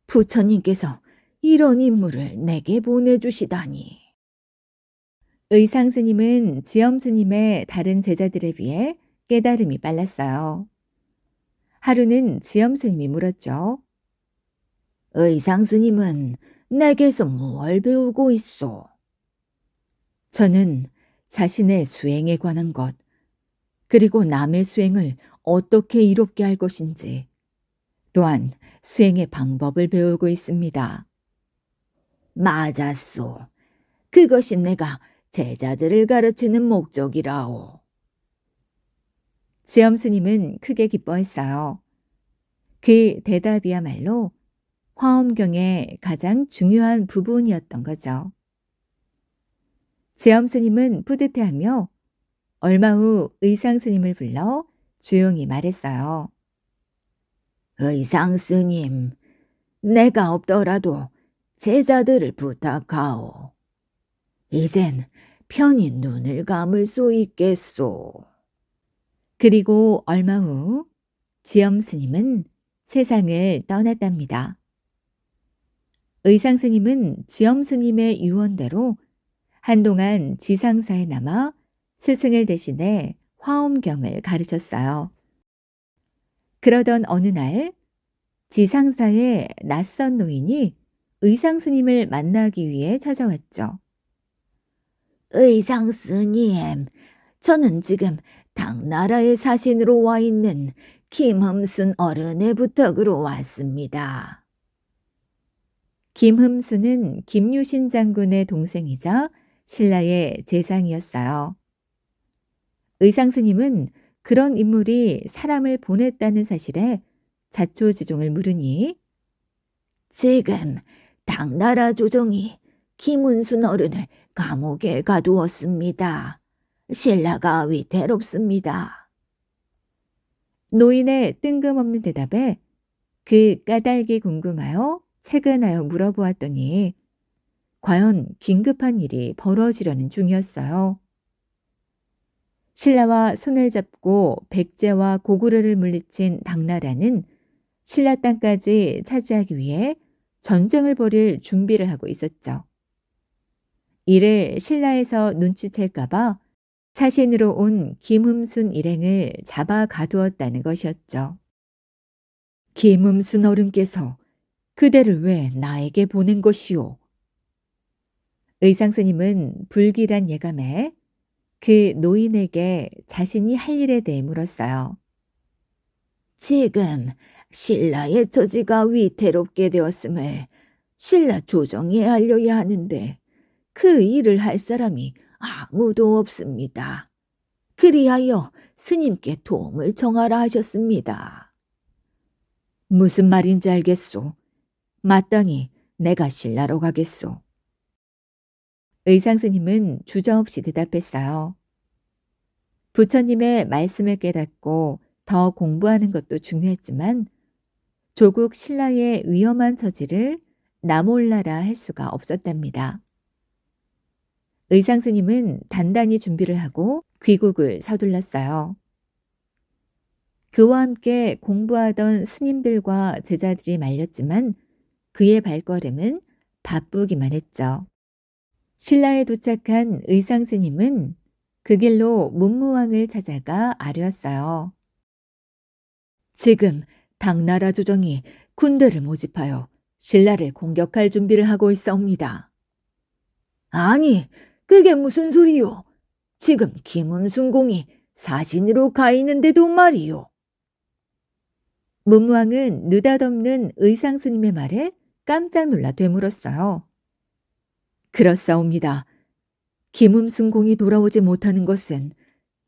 부처님께서 이런 인물을 내게 보내주시다니. 의상 스님은 지엄 스님의 다른 제자들에 비해 깨달음이 빨랐어요. 하루는 지엄 스님이 물었죠. 의상 스님은 내게서 무엇을 배우고 있소? 저는 자신의 수행에 관한 것, 그리고 남의 수행을 어떻게 이롭게 할 것인지, 또한 수행의 방법을 배우고 있습니다. 맞았소. 그것이 내가 제자들을 가르치는 목적이라오. 지엄 스님은 크게 기뻐했어요. 그 대답이야말로 화엄경의 가장 중요한 부분이었던 거죠. 지엄 스님은 뿌듯해하며 얼마 후 의상 스님을 불러 조용히 말했어요. 의상 스님, 내가 없더라도 제자들을 부탁하오. 이젠 편히 눈을 감을 수 있겠소. 그리고 얼마 후 지엄 스님은 세상을 떠났답니다. 의상 스님은 지엄 스님의 유언대로 한동안 지상사에 남아 스승을 대신해 화엄경을 가르쳤어요. 그러던 어느 날 지상사의 낯선 노인이 의상 스님을 만나기 위해 찾아왔죠. 의상 스님, 저는 지금 당나라의 사신으로 와 있는 김흠순 어른의 부탁으로 왔습니다. 김흠수는 김유신 장군의 동생이자 신라의 재상이었어요. 의상 스님은 그런 인물이 사람을 보냈다는 사실에 자초지종을 물으니 지금 당나라 조정이 김은순 어른을 감옥에 가두었습니다. 신라가 위태롭습니다. 노인의 뜬금없는 대답에 그 까닭이 궁금하여 채근하여 물어보았더니 과연 긴급한 일이 벌어지려는 중이었어요. 신라와 손을 잡고 백제와 고구려를 물리친 당나라는 신라 땅까지 차지하기 위해 전쟁을 벌일 준비를 하고 있었죠. 이를 신라에서 눈치챌까봐 사신으로 온 김흠순 일행을 잡아 가두었다는 것이었죠. 김흠순 어른께서 그대를 왜 나에게 보낸 것이오? 의상 스님은 불길한 예감에 그 노인에게 자신이 할 일에 대해 물었어요. 지금 신라의 처지가 위태롭게 되었음을 신라 조정에 알려야 하는데 그 일을 할 사람이 아무도 없습니다. 그리하여 스님께 도움을 청하라 하셨습니다. 무슨 말인지 알겠소. 마땅히 내가 신라로 가겠소. 의상 스님은 주저없이 대답했어요. 부처님의 말씀을 깨닫고 더 공부하는 것도 중요했지만 조국 신라의 위험한 처지를 나몰라라 할 수가 없었답니다. 의상 스님은 단단히 준비를 하고 귀국을 서둘렀어요. 그와 함께 공부하던 스님들과 제자들이 말렸지만 그의 발걸음은 바쁘기만 했죠. 신라에 도착한 의상 스님은 그 길로 문무왕을 찾아가 아뢰었어요. 지금 당나라 조정이 군대를 모집하여 신라를 공격할 준비를 하고 있사옵니다. 아니, 그게 무슨 소리요? 지금 김은순 공이 사신으로 가 있는데도 말이요. 문무왕은 느닷없는 의상 스님의 말에 깜짝 놀라 되물었어요. 그렇사옵니다. 김음순 공이 돌아오지 못하는 것은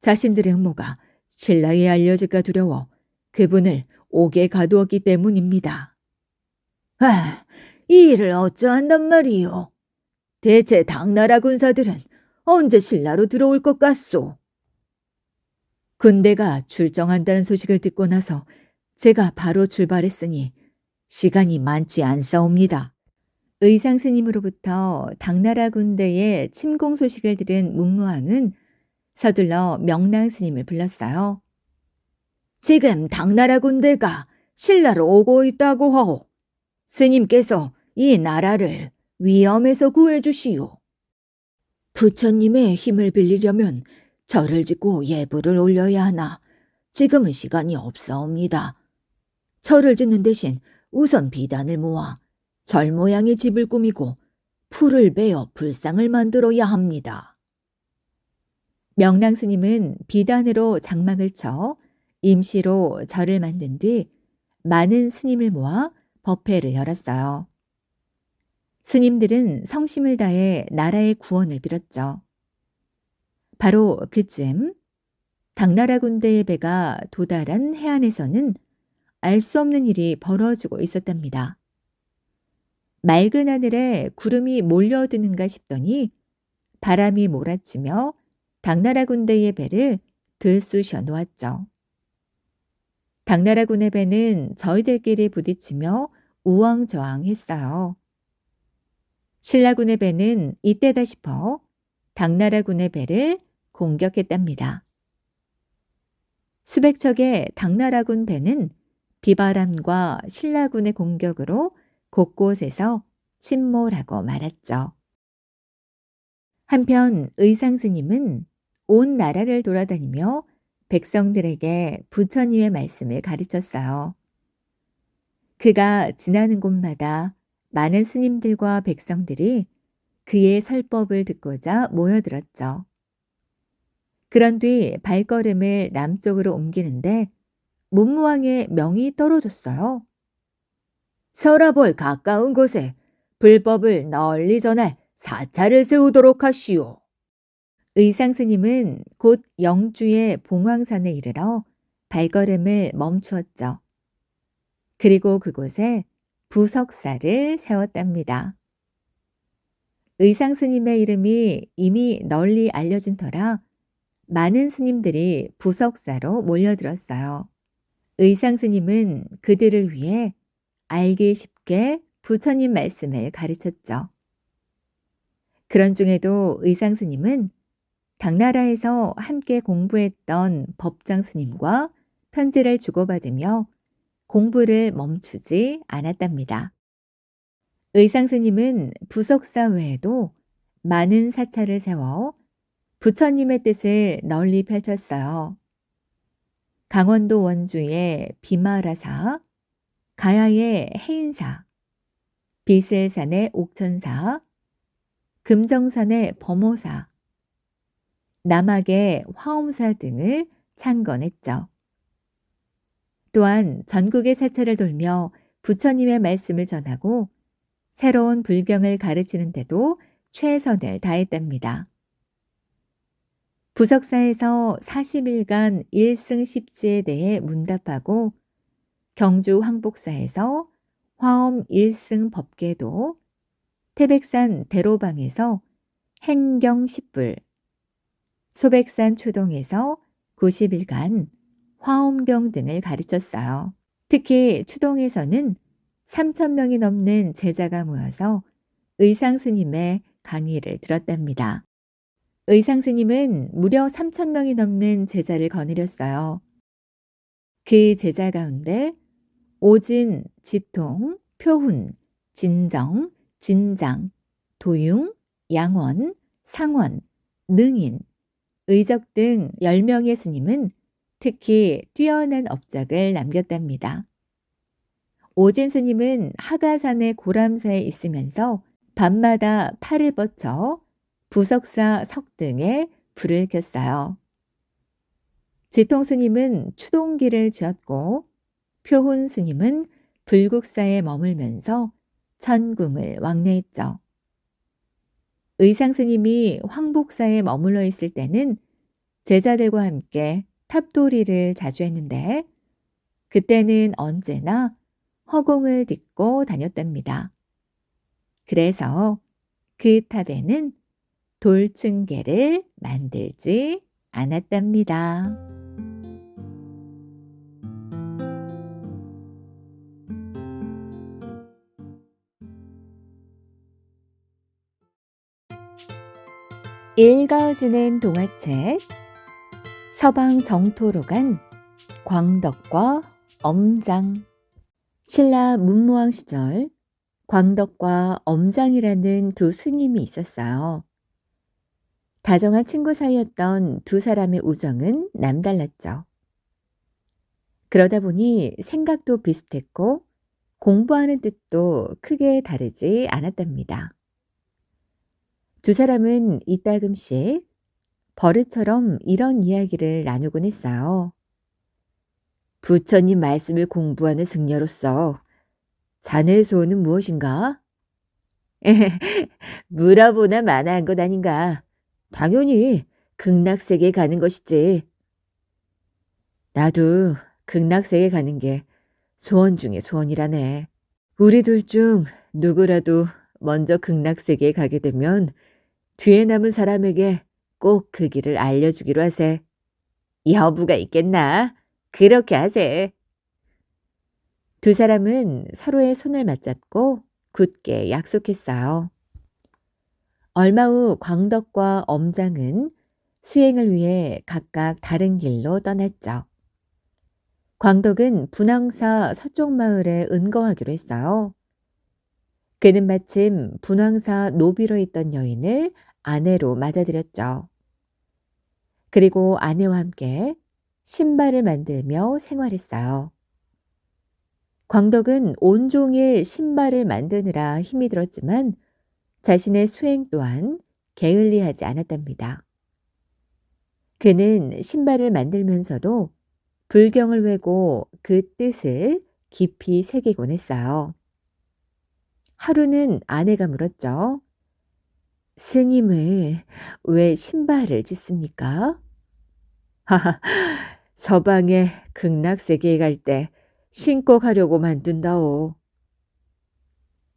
자신들의 음모가 신라에 알려질까 두려워 그분을 옥에 가두었기 때문입니다. 아, 이 일을 어쩌한단 말이요. 대체 당나라 군사들은 언제 신라로 들어올 것 같소? 군대가 출정한다는 소식을 듣고 나서 제가 바로 출발했으니 시간이 많지 않사옵니다. 의상 스님으로부터 당나라 군대의 침공 소식을 들은 문무왕은 서둘러 명랑 스님을 불렀어요. 지금 당나라 군대가 신라로 오고 있다고 하오. 스님께서 이 나라를 위험에서 구해주시오. 부처님의 힘을 빌리려면 절을 짓고 예불을 올려야 하나 지금은 시간이 없사옵니다. 절을 짓는 대신 우선 비단을 모아 절 모양의 집을 꾸미고 풀을 베어 불상을 만들어야 합니다. 명랑 스님은 비단으로 장막을 쳐 임시로 절을 만든 뒤 많은 스님을 모아 법회를 열었어요. 스님들은 성심을 다해 나라의 구원을 빌었죠. 바로 그쯤 당나라 군대의 배가 도달한 해안에서는 알 수 없는 일이 벌어지고 있었답니다. 맑은 하늘에 구름이 몰려드는가 싶더니 바람이 몰아치며 당나라 군대의 배를 들쑤셔 놓았죠. 당나라군의 배는 저희들끼리 부딪히며 우왕좌왕했어요. 신라군의 배는 이때다 싶어 당나라군의 배를 공격했답니다. 수백 척의 당나라군 배는 비바람과 신라군의 공격으로 곳곳에서 침몰하고 말았죠. 한편 의상스님은 온 나라를 돌아다니며 백성들에게 부처님의 말씀을 가르쳤어요. 그가 지나는 곳마다 많은 스님들과 백성들이 그의 설법을 듣고자 모여들었죠. 그런 뒤 발걸음을 남쪽으로 옮기는데 문무왕의 명이 떨어졌어요. 서라볼 가까운 곳에 불법을 널리 전할 사찰을 세우도록 하시오. 의상스님은 곧 영주의 봉황산에 이르러 발걸음을 멈추었죠. 그리고 그곳에 부석사를 세웠답니다. 의상스님의 이름이 이미 널리 알려진 터라 많은 스님들이 부석사로 몰려들었어요. 의상스님은 그들을 위해 알기 쉽게 부처님 말씀을 가르쳤죠. 그런 중에도 의상스님은 당나라에서 함께 공부했던 법장스님과 편지를 주고받으며 공부를 멈추지 않았답니다. 의상스님은 부석사 외에도 많은 사찰을 세워 부처님의 뜻을 널리 펼쳤어요. 강원도 원주의 비마라사, 가야의 해인사, 비슬산의 옥천사, 금정산의 범호사, 남학의 화엄사 등을 창건했죠. 또한 전국의 사찰을 돌며 부처님의 말씀을 전하고 새로운 불경을 가르치는 데도 최선을 다했답니다. 부석사에서 40일간 일승십지에 대해 문답하고 경주 황복사에서 화엄 일승 법계도, 태백산 대로방에서 행경 10불, 소백산 추동에서 90일간 화엄경 등을 가르쳤어요. 특히 추동에서는 3,000명이 넘는 제자가 모여서 의상스님의 강의를 들었답니다. 의상스님은 무려 3,000명이 넘는 제자를 거느렸어요. 그 제자 가운데 오진, 지통, 표훈, 진정, 진장, 도융, 양원, 상원, 능인, 의적 등 10명의 스님은 특히 뛰어난 업적을 남겼답니다. 오진 스님은 하가산의 고람사에 있으면서 밤마다 팔을 뻗쳐 부석사 석등에 불을 켰어요. 지통 스님은 추동기를 지었고 표훈 스님은 불국사에 머물면서 천궁을 왕래했죠. 의상 스님이 황복사에 머물러 있을 때는 제자들과 함께 탑도리를 자주 했는데 그때는 언제나 허공을 딛고 다녔답니다. 그래서 그 탑에는 돌층계를 만들지 않았답니다. 읽어주는 동화책 서방 정토로 간 광덕과 엄장. 신라 문무왕 시절 광덕과 엄장이라는 두 스님이 있었어요. 다정한 친구 사이였던 두 사람의 우정은 남달랐죠. 그러다 보니 생각도 비슷했고 공부하는 뜻도 크게 다르지 않았답니다. 두 사람은 이따금씩 버릇처럼 이런 이야기를 나누곤 했어요. 부처님 말씀을 공부하는 승려로서 자네의 소원은 무엇인가? 물어보나 마나한 것 아닌가. 당연히 극락세계에 가는 것이지. 나도 극락세계에 가는 게 소원 중에 소원이라네. 우리 둘 중 누구라도 먼저 극락세계에 가게 되면 뒤에 남은 사람에게 꼭 그 길을 알려주기로 하세. 여부가 있겠나? 그렇게 하세. 두 사람은 서로의 손을 맞잡고 굳게 약속했어요. 얼마 후 광덕과 엄장은 수행을 위해 각각 다른 길로 떠났죠. 광덕은 분황사 서쪽 마을에 은거하기로 했어요. 그는 마침 분황사 노비로 있던 여인을 아내로 맞아들였죠. 그리고 아내와 함께 신발을 만들며 생활했어요. 광덕은 온종일 신발을 만드느라 힘이 들었지만 자신의 수행 또한 게을리하지 않았답니다. 그는 신발을 만들면서도 불경을 외고 그 뜻을 깊이 새기곤 했어요. 하루는 아내가 물었죠. 스님은 왜 신발을 짓습니까? 하하, 서방의 극락세계에 갈 때 신고 가려고 만든다오.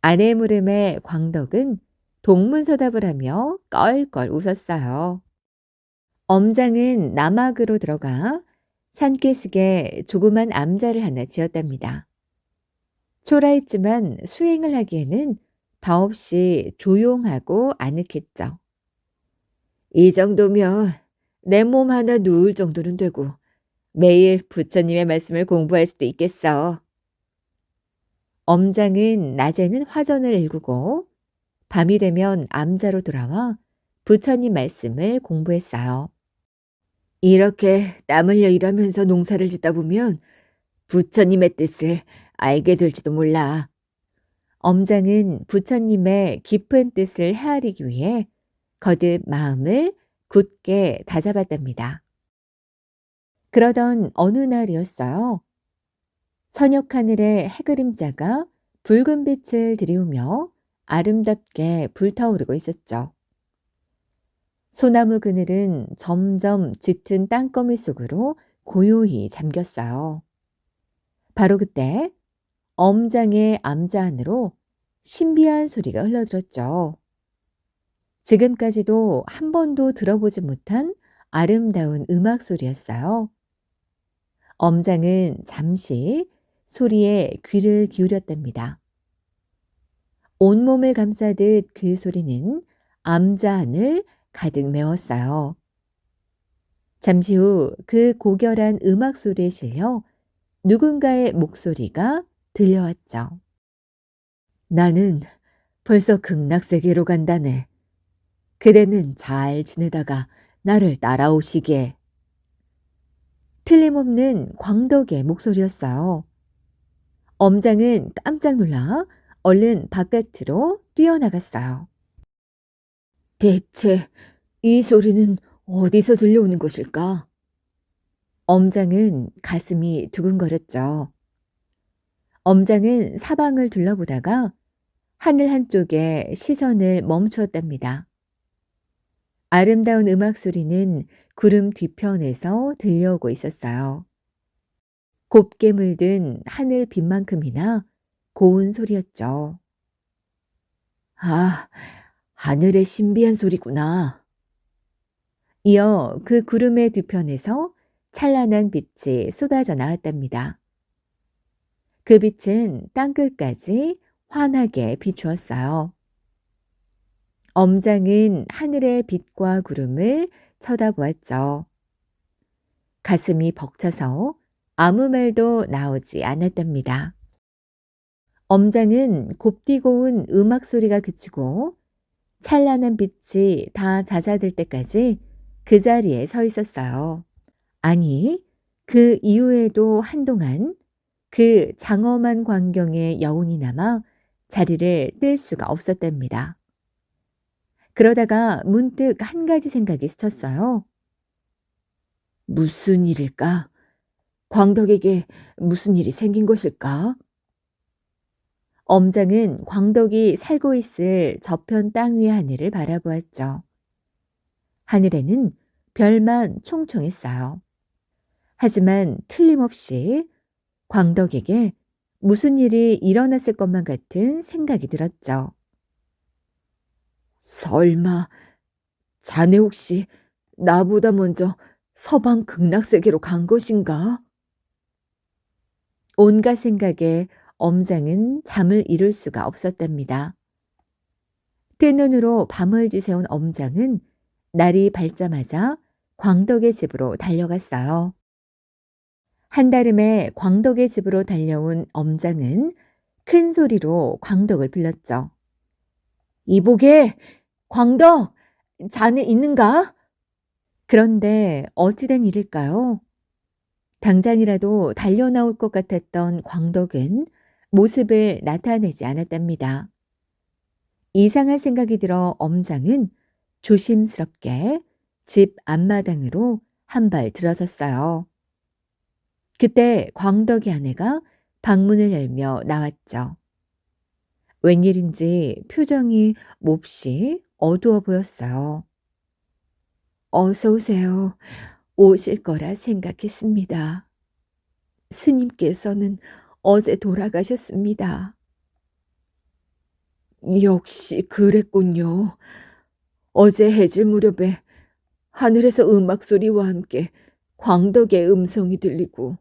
아내의 물음에 광덕은 동문서답을 하며 껄껄 웃었어요. 엄장은 남악으로 들어가 산기슭에 조그만 암자를 하나 지었답니다. 초라했지만 수행을 하기에는 더없이 조용하고 아늑했죠. 이 정도면 내 몸 하나 누울 정도는 되고 매일 부처님의 말씀을 공부할 수도 있겠어. 엄장은 낮에는 화전을 일구고 밤이 되면 암자로 돌아와 부처님 말씀을 공부했어요. 이렇게 땀 흘려 일하면서 농사를 짓다 보면 부처님의 뜻을 알게 될지도 몰라. 엄장은 부처님의 깊은 뜻을 헤아리기 위해 거듭 마음을 굳게 다잡았답니다. 그러던 어느 날이었어요. 서녁 하늘에 해그림자가 붉은 빛을 들이우며 아름답게 불타오르고 있었죠. 소나무 그늘은 점점 짙은 땅거미 속으로 고요히 잠겼어요. 바로 그때 엄장의 암자 안으로 신비한 소리가 흘러들었죠. 지금까지도 한 번도 들어보지 못한 아름다운 음악 소리였어요. 엄장은 잠시 소리에 귀를 기울였답니다. 온몸을 감싸듯 그 소리는 암자 안을 가득 메웠어요. 잠시 후 그 고결한 음악 소리에 실려 누군가의 목소리가 들려왔죠. 나는 벌써 극락세계로 간다네. 그대는 잘 지내다가 나를 따라오시게. 틀림없는 광덕의 목소리였어요. 엄장은 깜짝 놀라 얼른 바깥으로 뛰어나갔어요. 대체 이 소리는 어디서 들려오는 것일까? 엄장은 가슴이 두근거렸죠. 엄장은 사방을 둘러보다가 하늘 한쪽에 시선을 멈추었답니다. 아름다운 음악 소리는 구름 뒤편에서 들려오고 있었어요. 곱게 물든 하늘 빛만큼이나 고운 소리였죠. 아, 하늘의 신비한 소리구나. 이어 그 구름의 뒤편에서 찬란한 빛이 쏟아져 나왔답니다. 그 빛은 땅끝까지 환하게 비추었어요. 엄장은 하늘의 빛과 구름을 쳐다보았죠. 가슴이 벅차서 아무 말도 나오지 않았답니다. 엄장은 곱디고운 음악 소리가 그치고 찬란한 빛이 다 잦아들 때까지 그 자리에 서 있었어요. 아니, 그 이후에도 한동안 그 장엄한 광경에 여운이 남아 자리를 뜰 수가 없었답니다. 그러다가 문득 한 가지 생각이 스쳤어요. 무슨 일일까? 광덕에게 무슨 일이 생긴 것일까? 엄장은 광덕이 살고 있을 저편 땅 위의 하늘을 바라보았죠. 하늘에는 별만 총총했어요. 하지만 틀림없이 광덕에게 무슨 일이 일어났을 것만 같은 생각이 들었죠. 설마 자네 혹시 나보다 먼저 서방 극락세계로 간 것인가? 온갖 생각에 엄장은 잠을 이룰 수가 없었답니다. 뜬 눈으로 밤을 지새운 엄장은 날이 밝자마자 광덕의 집으로 달려갔어요. 한달음에 광덕의 집으로 달려온 엄장은 큰 소리로 광덕을 불렀죠. 이보게, 광덕, 자네 있는가? 그런데 어찌된 일일까요? 당장이라도 달려나올 것 같았던 광덕은 모습을 나타내지 않았답니다. 이상한 생각이 들어 엄장은 조심스럽게 집 앞마당으로 한 발 들어섰어요. 그때 광덕의 아내가 방문을 열며 나왔죠. 웬일인지 표정이 몹시 어두워 보였어요. 어서 오세요. 오실 거라 생각했습니다. 스님께서는 어제 돌아가셨습니다. 역시 그랬군요. 어제 해질 무렵에 하늘에서 음악 소리와 함께 광덕의 음성이 들리고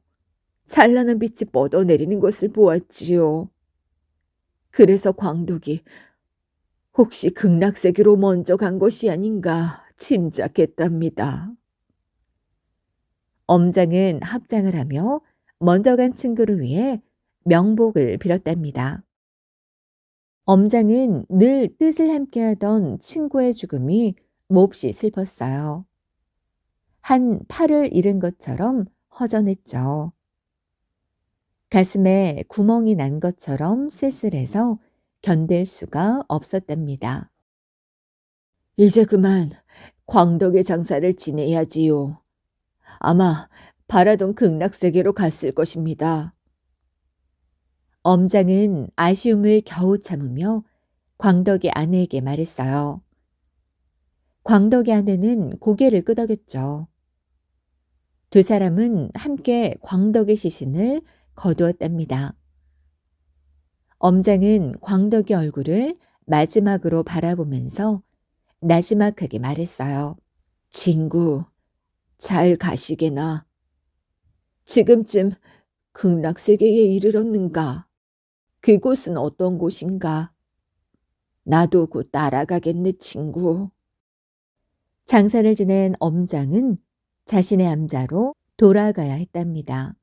찬란한 빛이 뻗어내리는 것을 보았지요. 그래서 광덕이 혹시 극락세계로 먼저 간 것이 아닌가 짐작했답니다. 엄장은 합장을 하며 먼저 간 친구를 위해 명복을 빌었답니다. 엄장은 늘 뜻을 함께하던 친구의 죽음이 몹시 슬펐어요. 한 팔을 잃은 것처럼 허전했죠. 가슴에 구멍이 난 것처럼 쓸쓸해서 견딜 수가 없었답니다. 이제 그만 광덕의 장사를 지내야지요. 아마 바라던 극락세계로 갔을 것입니다. 엄장은 아쉬움을 겨우 참으며 광덕의 아내에게 말했어요. 광덕의 아내는 고개를 끄덕였죠. 두 사람은 함께 광덕의 시신을 거두었답니다. 엄장은 광덕의 얼굴을 마지막으로 바라보면서 나지막하게 말했어요. 친구, 잘 가시게나. 지금쯤 극락세계에 이르렀는가? 그곳은 어떤 곳인가? 나도 곧 따라가겠네, 친구. 장사를 지낸 엄장은 자신의 암자로 돌아가야 했답니다.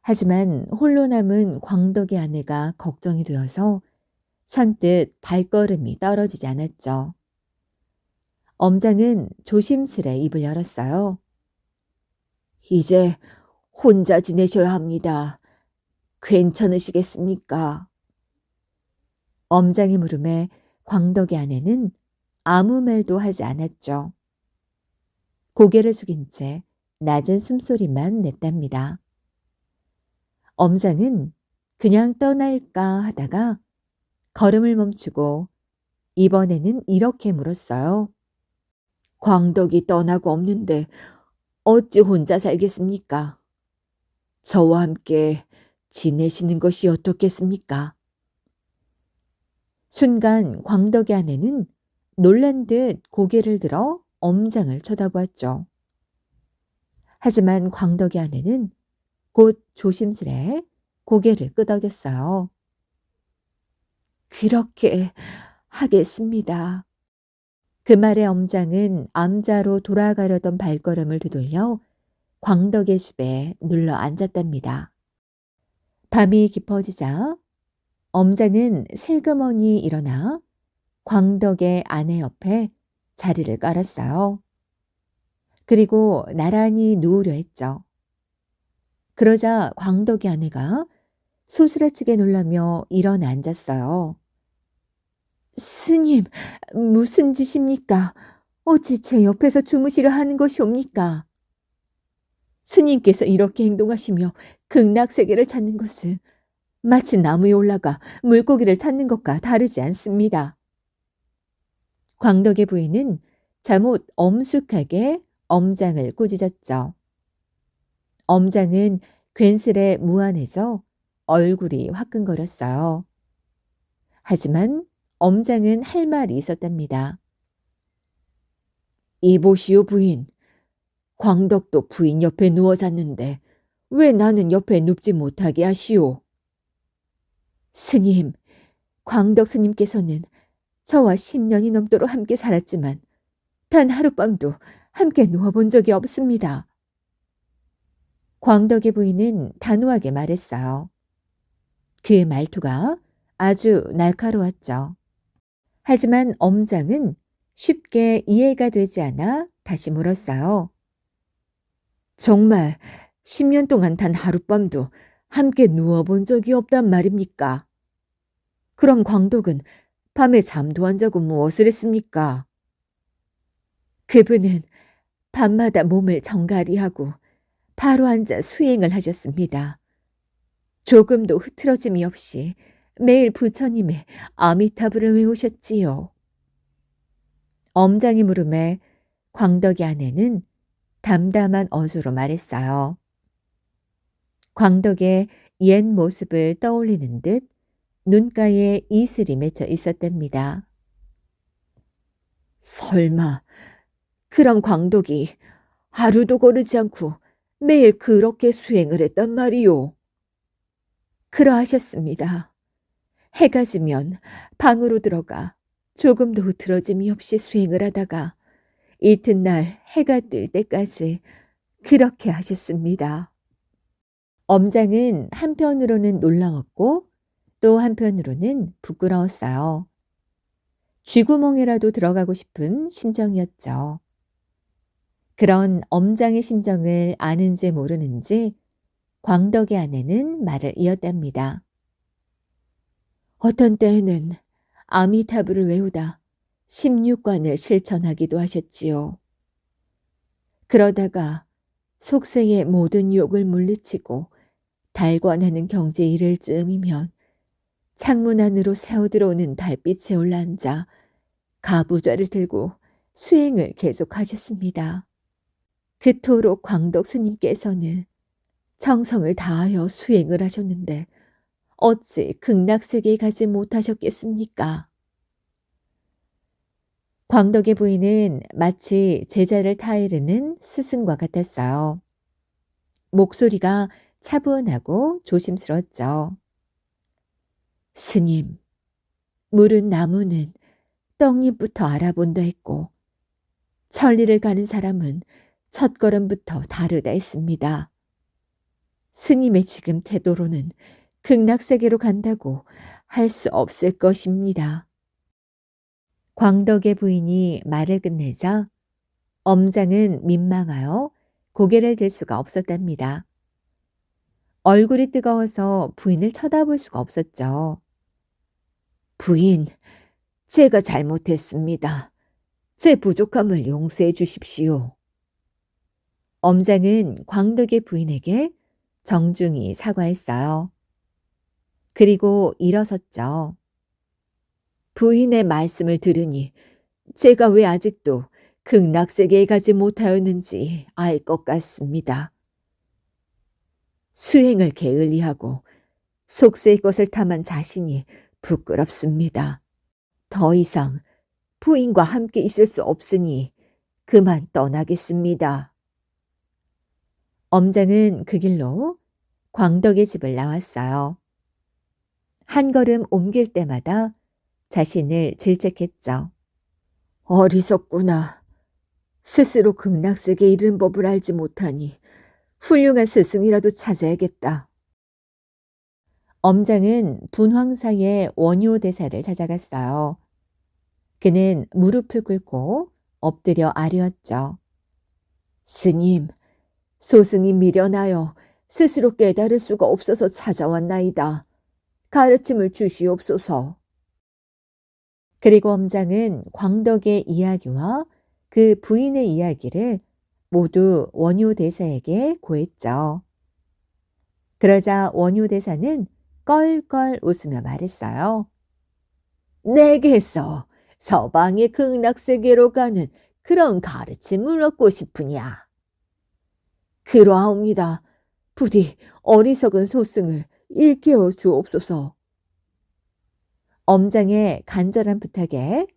하지만 홀로 남은 광덕의 아내가 걱정이 되어서 선뜻 발걸음이 떨어지지 않았죠. 엄장은 조심스레 입을 열었어요. 이제 혼자 지내셔야 합니다. 괜찮으시겠습니까? 엄장의 물음에 광덕의 아내는 아무 말도 하지 않았죠. 고개를 숙인 채 낮은 숨소리만 냈답니다. 엄장은 그냥 떠날까 하다가 걸음을 멈추고 이번에는 이렇게 물었어요. 광덕이 떠나고 없는데 어찌 혼자 살겠습니까? 저와 함께 지내시는 것이 어떻겠습니까? 순간 광덕의 아내는 놀란 듯 고개를 들어 엄장을 쳐다보았죠. 하지만 광덕의 아내는 곧 조심스레 고개를 끄덕였어요. 그렇게 하겠습니다. 그 말에 엄장은 암자로 돌아가려던 발걸음을 되돌려 광덕의 집에 눌러 앉았답니다. 밤이 깊어지자 엄장은 슬그머니 일어나 광덕의 아내 옆에 자리를 깔았어요. 그리고 나란히 누우려 했죠. 그러자 광덕의 아내가 소스라치게 놀라며 일어나 앉았어요. 스님, 무슨 짓입니까? 어찌 제 옆에서 주무시려 하는 것이옵니까? 스님께서 이렇게 행동하시며 극락세계를 찾는 것은 마치 나무에 올라가 물고기를 찾는 것과 다르지 않습니다. 광덕의 부인은 잘못 엄숙하게 엄장을 꾸짖었죠. 엄장은 괜스레 무안해져 얼굴이 화끈거렸어요. 하지만 엄장은 할 말이 있었답니다. 이보시오 부인, 광덕도 부인 옆에 누워 잤는데 왜 나는 옆에 눕지 못하게 하시오? 스님, 광덕 스님께서는 저와 10년이 넘도록 함께 살았지만 단 하룻밤도 함께 누워본 적이 없습니다. 광덕의 부인은 단호하게 말했어요. 그의 말투가 아주 날카로웠죠. 하지만 엄장은 쉽게 이해가 되지 않아 다시 물었어요. 정말 10년 동안 단 하룻밤도 함께 누워본 적이 없단 말입니까? 그럼 광덕은 밤에 잠도 안 자고 무엇을 했습니까? 그분은 밤마다 몸을 정갈이하고 바로 앉아 수행을 하셨습니다. 조금도 흐트러짐이 없이 매일 부처님의 아미타불을 외우셨지요. 엄장의 물음에 광덕의 아내는 담담한 어조로 말했어요. 광덕의 옛 모습을 떠올리는 듯 눈가에 이슬이 맺혀 있었답니다. 설마 그럼 광덕이 하루도 거르지 않고 매일 그렇게 수행을 했단 말이오? 그러하셨습니다. 해가 지면 방으로 들어가 조금도 흐트러짐이 없이 수행을 하다가 이튿날 해가 뜰 때까지 그렇게 하셨습니다. 엄장은 한편으로는 놀라웠고 또 한편으로는 부끄러웠어요. 쥐구멍이라도 들어가고 싶은 심정이었죠. 그런 엄장의 심정을 아는지 모르는지 광덕의 아내는 말을 이었답니다. 어떤 때에는 아미타불을 외우다 16관을 실천하기도 하셨지요. 그러다가 속세의 모든 욕을 물리치고 달관하는 경지에 이를 즈음이면 창문 안으로 새어들어오는 달빛에 올라앉아 가부좌를 들고 수행을 계속하셨습니다. 그토록 광덕 스님께서는 정성을 다하여 수행을 하셨는데 어찌 극락세계에 가지 못하셨겠습니까? 광덕의 부인은 마치 제자를 타이르는 스승과 같았어요. 목소리가 차분하고 조심스러웠죠. 스님, 물은 나무는 떡잎부터 알아본다 했고 천리를 가는 사람은 첫걸음부터 다르다 했습니다. 스님의 지금 태도로는 극락세계로 간다고 할 수 없을 것입니다. 광덕의 부인이 말을 끝내자 엄장은 민망하여 고개를 들 수가 없었답니다. 얼굴이 뜨거워서 부인을 쳐다볼 수가 없었죠. 부인, 제가 잘못했습니다. 제 부족함을 용서해 주십시오. 엄장은 광덕의 부인에게 정중히 사과했어요. 그리고 일어섰죠. 부인의 말씀을 들으니 제가 왜 아직도 극락세계에 가지 못하였는지 알 것 같습니다. 수행을 게을리하고 속세의 것을 탐한 자신이 부끄럽습니다. 더 이상 부인과 함께 있을 수 없으니 그만 떠나겠습니다. 엄장은 그 길로 광덕의 집을 나왔어요. 한 걸음 옮길 때마다 자신을 질책했죠. 어리석구나. 스스로 극락세계에 이르는 법을 알지 못하니 훌륭한 스승이라도 찾아야겠다. 엄장은 분황사의 원효대사를 찾아갔어요. 그는 무릎을 꿇고 엎드려 아뢰었죠. 스님, 소승이 미련하여 스스로 깨달을 수가 없어서 찾아왔나이다. 가르침을 주시옵소서. 그리고 엄장은 광덕의 이야기와 그 부인의 이야기를 모두 원효대사에게 고했죠. 그러자 원효대사는 껄껄 웃으며 말했어요. 내게서 서방의 극락세계로 가는 그런 가르침을 얻고 싶으냐? 그러하옵니다. 부디 어리석은 소승을 일깨워 주옵소서. 엄장의 간절한 부탁에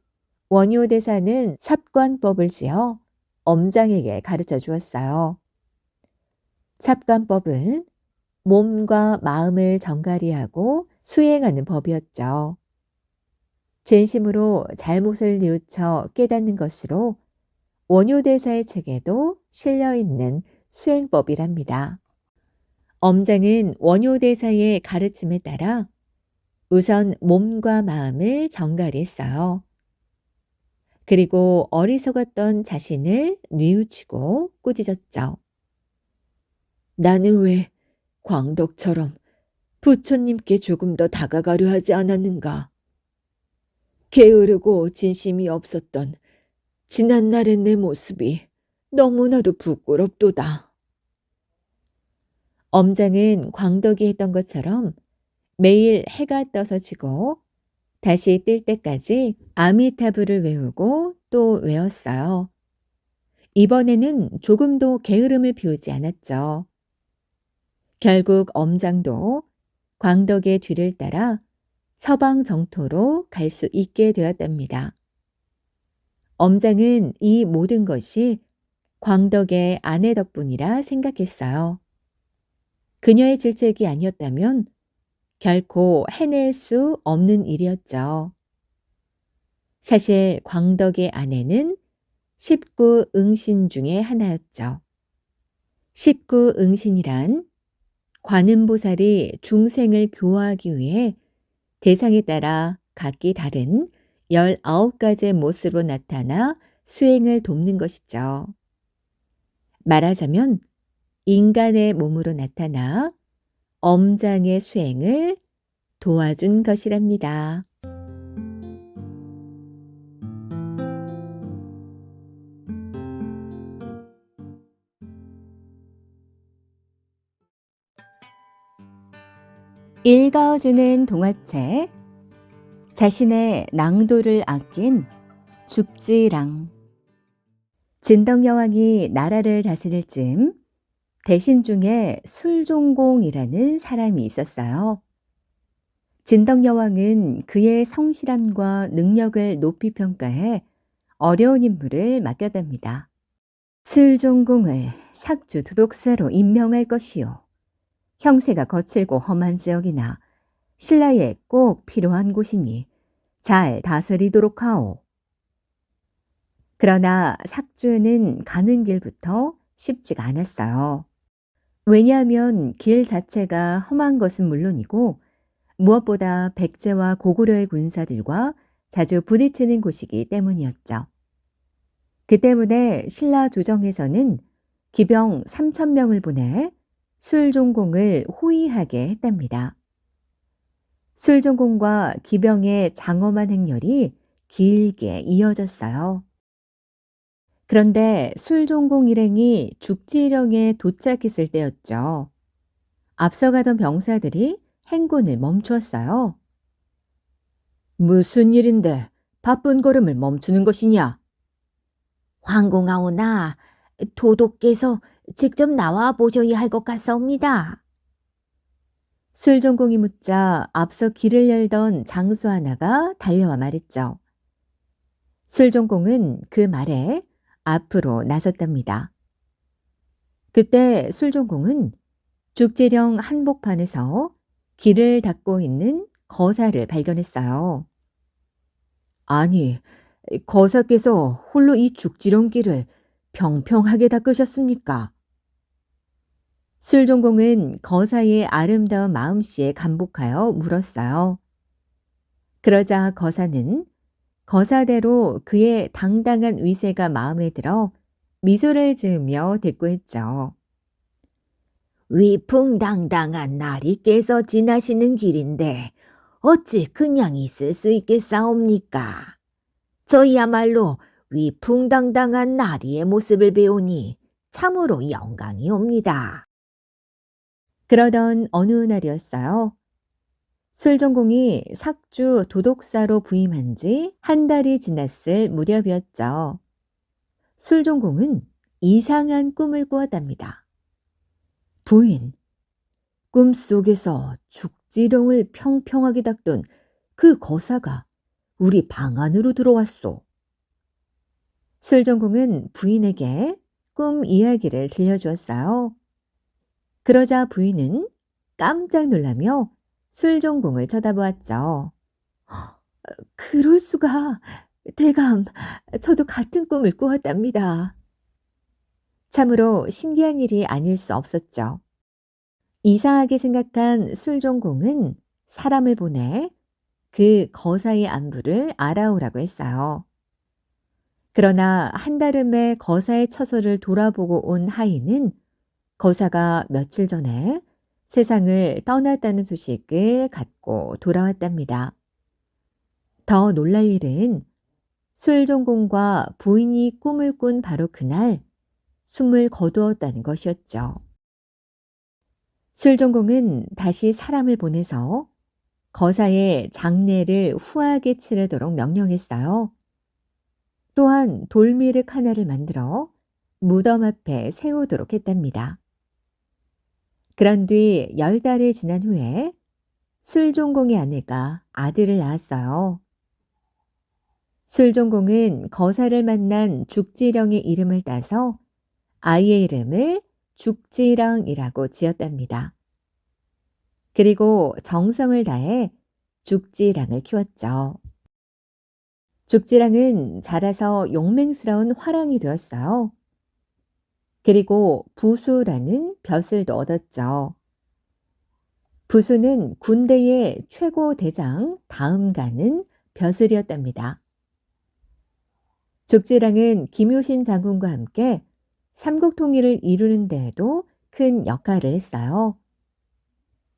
원효대사는 삽관법을 지어 엄장에게 가르쳐 주었어요. 삽관법은 몸과 마음을 정갈이하고 수행하는 법이었죠. 진심으로 잘못을 뉘우쳐 깨닫는 것으로 원효대사의 책에도 실려있는 수행법이랍니다. 엄장은 원효대사의 가르침에 따라 우선 몸과 마음을 정갈히 했어요. 그리고 어리석었던 자신을 뉘우치고 꾸짖었죠. 나는 왜 광덕처럼 부처님께 조금 더 다가가려 하지 않았는가? 게으르고 진심이 없었던 지난날의 내 모습이 너무나도 부끄럽도다. 엄장은 광덕이 했던 것처럼 매일 해가 떠서 지고 다시 뜰 때까지 아미타불을 외우고 또 외웠어요. 이번에는 조금도 게으름을 피우지 않았죠. 결국 엄장도 광덕의 뒤를 따라 서방 정토로 갈 수 있게 되었답니다. 엄장은 이 모든 것이 광덕의 아내 덕분이라 생각했어요. 그녀의 질책이 아니었다면 결코 해낼 수 없는 일이었죠. 사실 광덕의 아내는 19응신 중에 하나였죠. 19응신이란 관음보살이 중생을 교화하기 위해 대상에 따라 각기 다른 19가지의 모습으로 나타나 수행을 돕는 것이죠. 말하자면 인간의 몸으로 나타나 엄장의 수행을 도와준 것이랍니다. 읽어주는 동화책 자신의 낭도를 아낀 죽지랑. 진덕여왕이 나라를 다스릴 즈음 대신 중에 술종공이라는 사람이 있었어요. 진덕여왕은 그의 성실함과 능력을 높이 평가해 어려운 임무를 맡겼답니다. 술종공을 삭주 도독사로 임명할 것이요. 형세가 거칠고 험한 지역이나 신라에 꼭 필요한 곳이니 잘 다스리도록 하오. 그러나 삭주는 가는 길부터 쉽지가 않았어요. 왜냐하면 길 자체가 험한 것은 물론이고 무엇보다 백제와 고구려의 군사들과 자주 부딪히는 곳이기 때문이었죠. 그 때문에 신라 조정에서는 기병 3,000명을 보내 술종공을 호위하게 했답니다. 술종공과 기병의 장엄한 행렬이 길게 이어졌어요. 그런데 술종공 일행이 죽지령에 도착했을 때였죠. 앞서가던 병사들이 행군을 멈추었어요. 무슨 일인데 바쁜 걸음을 멈추는 것이냐? 황공하오나 도독께서 직접 나와 보셔야 할 것 같사옵니다. 술종공이 묻자 앞서 길을 열던 장수 하나가 달려와 말했죠. 술종공은 그 말에 앞으로 나섰답니다. 그때 술종공은 죽지령 한복판에서 길을 닦고 있는 거사를 발견했어요. 아니, 거사께서 홀로 이 죽지령 길을 평평하게 닦으셨습니까? 술종공은 거사의 아름다운 마음씨에 감복하여 물었어요. 그러자 거사는 거사대로 그의 당당한 위세가 마음에 들어 미소를 지으며 대꾸했죠. 위풍당당한 나리께서 지나시는 길인데 어찌 그냥 있을 수 있겠사옵니까? 저희야말로 위풍당당한 나리의 모습을 배우니 참으로 영광이 옵니다. 그러던 어느 날이었어요. 술종공이 삭주 도독사로 부임한 지 한 달이 지났을 무렵이었죠. 술종공은 이상한 꿈을 꾸었답니다. 부인, 꿈속에서 죽지령을 평평하게 닦던 그 거사가 우리 방 안으로 들어왔소. 술종공은 부인에게 꿈 이야기를 들려주었어요. 그러자 부인은 깜짝 놀라며 술종공을 쳐다보았죠. 그럴 수가. 대감, 저도 같은 꿈을 꾸었답니다. 참으로 신기한 일이 아닐 수 없었죠. 이상하게 생각한 술종공은 사람을 보내 그 거사의 안부를 알아오라고 했어요. 그러나 한달음에 거사의 처소를 돌아보고 온 하인은 거사가 며칠 전에 세상을 떠났다는 소식을 갖고 돌아왔답니다. 더 놀랄 일은 술종공과 부인이 꿈을 꾼 바로 그날 숨을 거두었다는 것이었죠. 술종공은 다시 사람을 보내서 거사의 장례를 후하게 치르도록 명령했어요. 또한 돌미륵 하나를 만들어 무덤 앞에 세우도록 했답니다. 그런 뒤 10달이 지난 후에 술종공의 아내가 아들을 낳았어요. 술종공은 거사를 만난 죽지령의 이름을 따서 아이의 이름을 죽지랑이라고 지었답니다. 그리고 정성을 다해 죽지랑을 키웠죠. 죽지랑은 자라서 용맹스러운 화랑이 되었어요. 그리고 부수라는 벼슬도 얻었죠. 부수는 군대의 최고 대장 다음가는 벼슬이었답니다. 죽지랑은 김효신 장군과 함께 삼국 통일을 이루는 데에도 큰 역할을 했어요.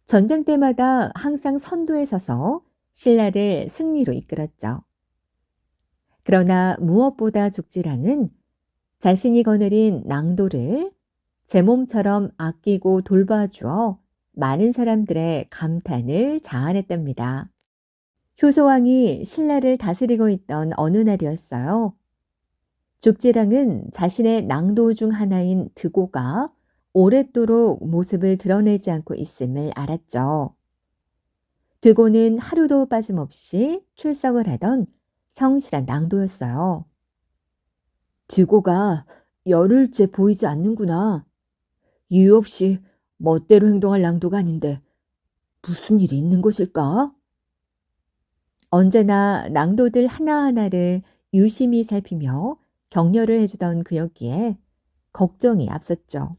전쟁 때마다 항상 선두에 서서 신라를 승리로 이끌었죠. 그러나 무엇보다 죽지랑은 자신이 거느린 낭도를 제 몸처럼 아끼고 돌봐주어 많은 사람들의 감탄을 자아냈답니다. 효소왕이 신라를 다스리고 있던 어느 날이었어요. 죽지랑은 자신의 낭도 중 하나인 드고가 오랫도록 모습을 드러내지 않고 있음을 알았죠. 드고는 하루도 빠짐없이 출석을 하던 성실한 낭도였어요. 드고가 열흘째 보이지 않는구나. 이유 없이 멋대로 행동할 낭도가 아닌데 무슨 일이 있는 것일까? 언제나 낭도들 하나하나를 유심히 살피며 격려를 해주던 그였기에 걱정이 앞섰죠.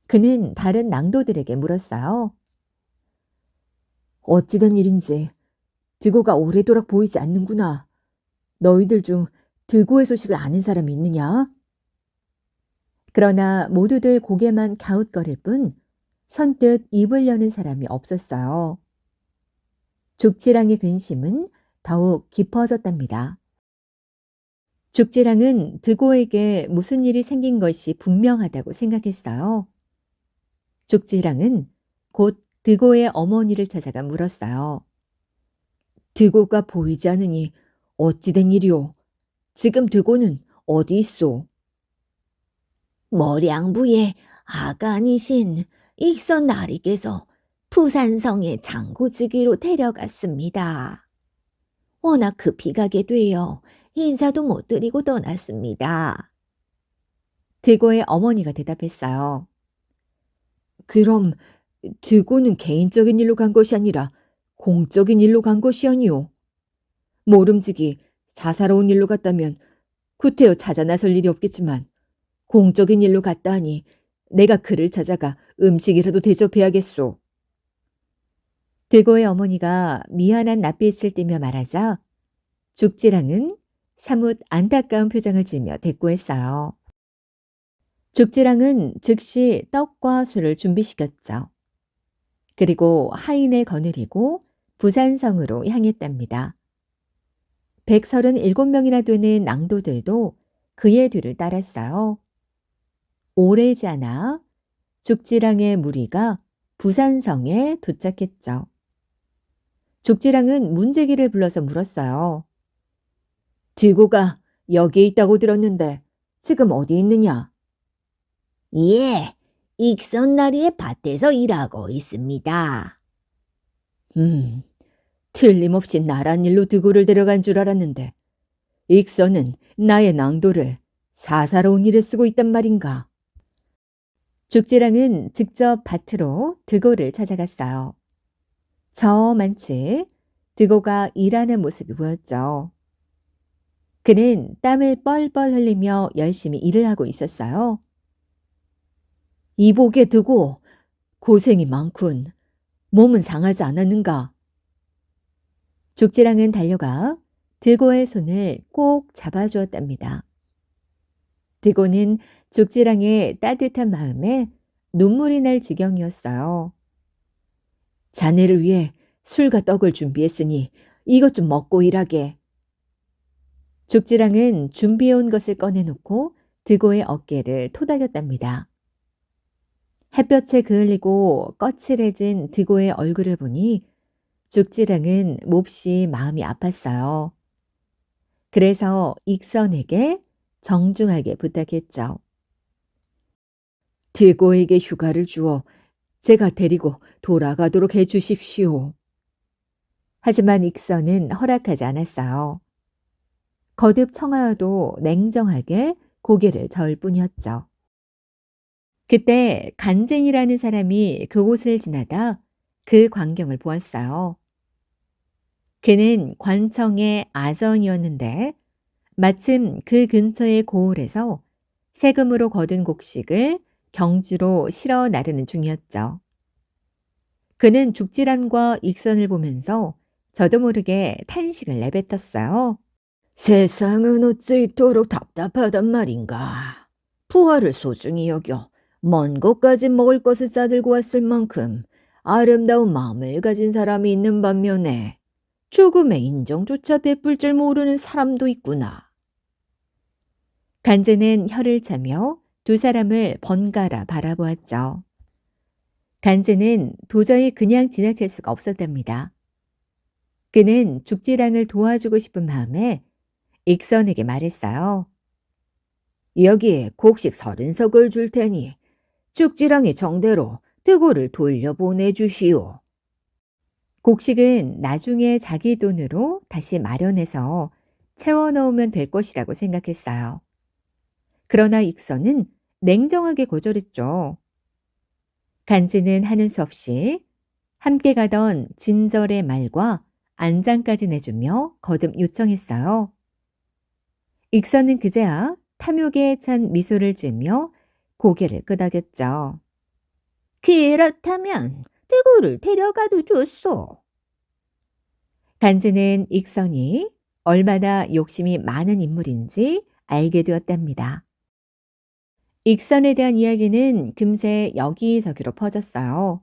그는 다른 낭도들에게 물었어요. 어찌된 일인지 드고가 오래도록 보이지 않는구나. 너희들 중 드고의 소식을 아는 사람이 있느냐? 그러나 모두들 고개만 갸웃거릴 뿐 선뜻 입을 여는 사람이 없었어요. 죽지랑의 근심은 더욱 깊어졌답니다. 죽지랑은 드고에게 무슨 일이 생긴 것이 분명하다고 생각했어요. 죽지랑은 곧 드고의 어머니를 찾아가 물었어요. 드고가 보이지 않으니 어찌된 일이오? 지금 드고는 어디 있소? 머량부의 아간이신 익선 나리께서 부산성의 장고지기로 데려갔습니다. 워낙 급히 가게 되어 인사도 못 드리고 떠났습니다. 드고의 어머니가 대답했어요. 그럼 드고는 개인적인 일로 간 것이 아니라 공적인 일로 간 것이 아니오. 모름지기 사사로운 일로 갔다면 구태여 찾아 나설 일이 없겠지만 공적인 일로 갔다 하니 내가 그를 찾아가 음식이라도 대접해야겠소. 드고의 어머니가 미안한 낯빛을 띠며 말하자 죽지랑은 사뭇 안타까운 표정을 지으며 대꾸했어요. 죽지랑은 즉시 떡과 술을 준비시켰죠. 그리고 하인을 거느리고 부산성으로 향했답니다. 137명이나 되는 낭도들도 그의 뒤를 따랐어요. 오래지 않아 죽지랑의 무리가 부산성에 도착했죠. 죽지랑은 문제기를 불러서 물었어요. 드고가 여기에 있다고 들었는데 지금 어디 있느냐? 예, 익선나리의 밭에서 일하고 있습니다. 틀림없이 나란 일로 드고를 데려간 줄 알았는데 익선은 나의 낭도를 사사로운 일에 쓰고 있단 말인가? 죽지랑은 직접 밭으로 드고를 찾아갔어요. 저만치 드고가 일하는 모습이 보였죠. 그는 땀을 뻘뻘 흘리며 열심히 일을 하고 있었어요. 이복에 드고 고생이 많군. 몸은 상하지 않았는가? 죽지랑은 달려가 드고의 손을 꼭 잡아주었답니다. 드고는 죽지랑의 따뜻한 마음에 눈물이 날 지경이었어요. 자네를 위해 술과 떡을 준비했으니 이것 좀 먹고 일하게. 죽지랑은 준비해온 것을 꺼내놓고 드고의 어깨를 토닥였답니다. 햇볕에 그을리고 거칠해진 드고의 얼굴을 보니 죽지랑은 몹시 마음이 아팠어요. 그래서 익선에게 정중하게 부탁했죠. 드고에게 휴가를 주어 제가 데리고 돌아가도록 해주십시오. 하지만 익선은 허락하지 않았어요. 거듭 청하여도 냉정하게 고개를 저을 뿐이었죠. 그때 간쟁이라는 사람이 그곳을 지나다 그 광경을 보았어요. 그는 관청의 아전이었는데 마침 그 근처의 고을에서 세금으로 거둔 곡식을 경주로 실어 나르는 중이었죠. 그는 죽지란과 익선을 보면서 저도 모르게 탄식을 내뱉었어요. 세상은 어찌 이토록 답답하단 말인가. 부하를 소중히 여겨 먼 곳까지 먹을 것을 싸들고 왔을 만큼 아름다운 마음을 가진 사람이 있는 반면에 죽음의 인정조차 베풀 줄 모르는 사람도 있구나. 간제는 혀를 차며 두 사람을 번갈아 바라보았죠. 간제는 도저히 그냥 지나칠 수가 없었답니다. 그는 죽지랑을 도와주고 싶은 마음에 익선에게 말했어요. 여기에 곡식 30석을 줄 테니 죽지랑의 정대로 드고를 돌려보내주시오. 곡식은 나중에 자기 돈으로 다시 마련해서 채워 넣으면 될 것이라고 생각했어요. 그러나 익선은 냉정하게 거절했죠. 간지는 하는 수 없이 함께 가던 진절의 말과 안장까지 내주며 거듭 요청했어요. 익선은 그제야 탐욕에 찬 미소를 지으며 고개를 끄덕였죠. 그렇다면 드고를 데려가도 좋소. 간지는 익선이 얼마나 욕심이 많은 인물인지 알게 되었답니다. 익선에 대한 이야기는 금세 여기저기로 퍼졌어요.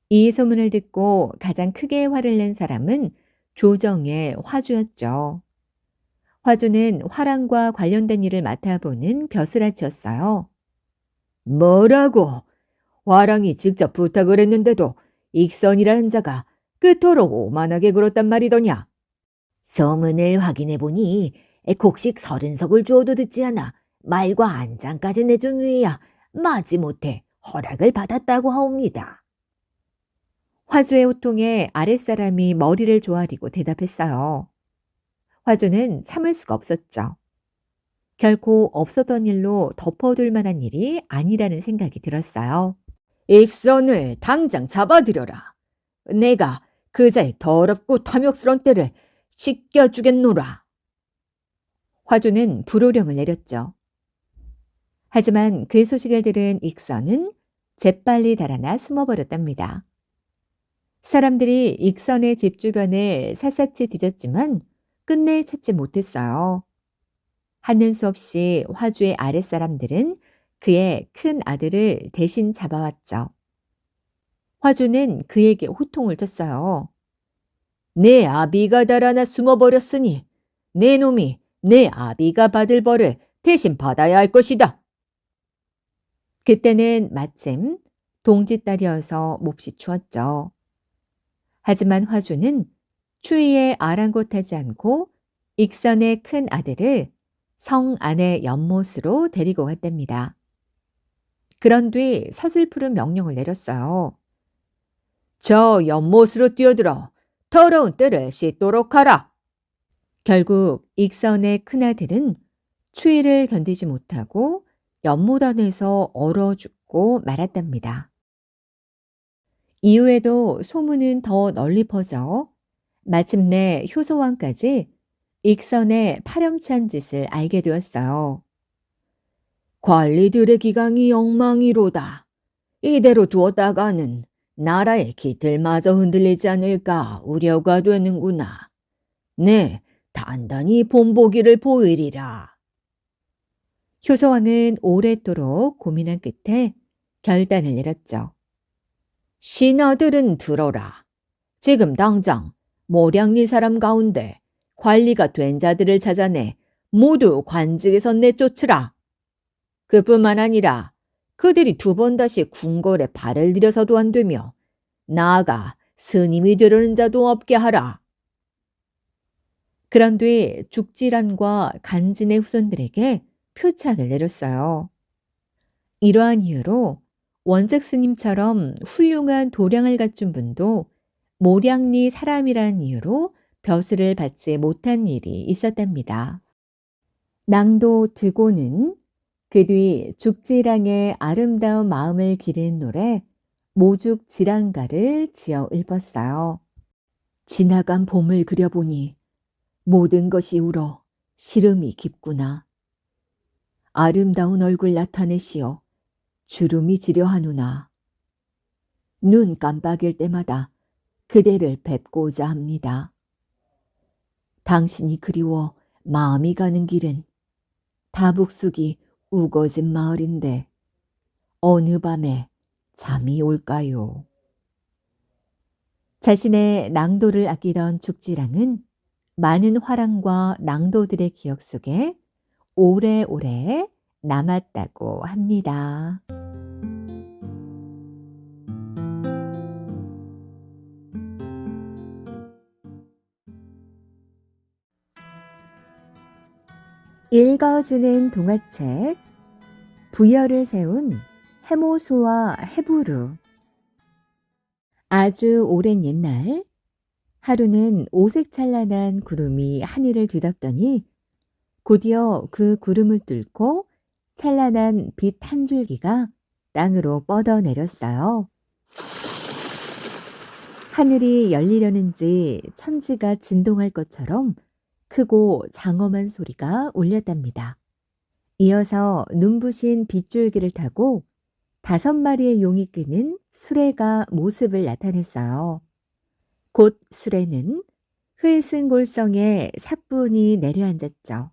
이 소문을 듣고 가장 크게 화를 낸 사람은 조정의 화주였죠. 화주는 화랑과 관련된 일을 맡아보는 벼슬아치였어요. 뭐라고? 화랑이 직접 부탁을 했는데도 익선이라는 자가 그토록 오만하게 굴었단 말이더냐? 소문을 확인해보니 곡식 30석을 주어도 듣지 않아 말과 안장까지 내준 후에야 마지못해 허락을 받았다고 하옵니다. 화주의 호통에 아랫사람이 머리를 조아리고 대답했어요. 화주는 참을 수가 없었죠. 결코 없었던 일로 덮어둘 만한 일이 아니라는 생각이 들었어요. 익선을 당장 잡아들여라. 내가 그자의 더럽고 탐욕스러운 때를 씻겨주겠노라. 화주는 불호령을 내렸죠. 하지만 그 소식을 들은 익선은 재빨리 달아나 숨어버렸답니다. 사람들이 익선의 집 주변을 샅샅이 뒤졌지만 끝내 찾지 못했어요. 하는 수 없이 화주의 아랫사람들은 그의 큰 아들을 대신 잡아왔죠. 화주는 그에게 호통을 쳤어요. 내 아비가 달아나 숨어버렸으니 내 놈이 내 아비가 받을 벌을 대신 받아야 할 것이다. 그때는 마침 동짓달이어서 몹시 추웠죠. 하지만 화주는 추위에 아랑곳하지 않고 익선의 큰 아들을 성 안의 연못으로 데리고 갔답니다. 그런 뒤 서슬푸른 명령을 내렸어요. 저 연못으로 뛰어들어 더러운 때를 씻도록 하라. 결국 익선의 큰아들은 추위를 견디지 못하고 연못 안에서 얼어 죽고 말았답니다. 이후에도 소문은 더 널리 퍼져 마침내 효소왕까지 익선의 파렴치한 짓을 알게 되었어요. 관리들의 기강이 엉망이로다. 이대로 두었다가는 나라의 기틀마저 흔들리지 않을까 우려가 되는구나. 네, 단단히 본보기를 보이리라. 효소왕은 오랫도록 고민한 끝에 결단을 내렸죠. 신하들은 들어라. 지금 당장 모량리 사람 가운데 관리가 된 자들을 찾아내 모두 관직에서 내쫓으라. 그뿐만 아니라 그들이 두 번 다시 궁궐에 발을 들여서도 안 되며 나아가 스님이 되려는 자도 없게 하라. 그런 뒤 죽지란과 간진의 후손들에게 표창을 내렸어요. 이러한 이유로 원작 스님처럼 훌륭한 도량을 갖춘 분도 모량리 사람이라는 이유로 벼슬을 받지 못한 일이 있었답니다. 낭도 드고는 그 뒤 죽지랑의 아름다운 마음을 기린 노래 모죽지랑가를 지어 읊었어요. 지나간 봄을 그려보니 모든 것이 울어 시름이 깊구나. 아름다운 얼굴 나타내시어 주름이 지려 하누나. 눈 깜빡일 때마다 그대를 뵙고자 합니다. 당신이 그리워 마음이 가는 길은 다북숙이 우거진 마을인데 어느 밤에 잠이 올까요? 자신의 낭도를 아끼던 죽지랑은 많은 화랑과 낭도들의 기억 속에 오래오래 남았다고 합니다. 읽어주는 동화책 부여를 세운 해모수와 해부루. 아주 오랜 옛날 하루는 오색찬란한 구름이 하늘을 뒤덮더니 곧이어 그 구름을 뚫고 찬란한 빛 한 줄기가 땅으로 뻗어내렸어요. 하늘이 열리려는지 천지가 진동할 것처럼 크고 장엄한 소리가 울렸답니다. 이어서 눈부신 빗줄기를 타고 5마리의 용이 끄는 수레가 모습을 나타냈어요. 곧 수레는 흘승골성에 사뿐히 내려앉았죠.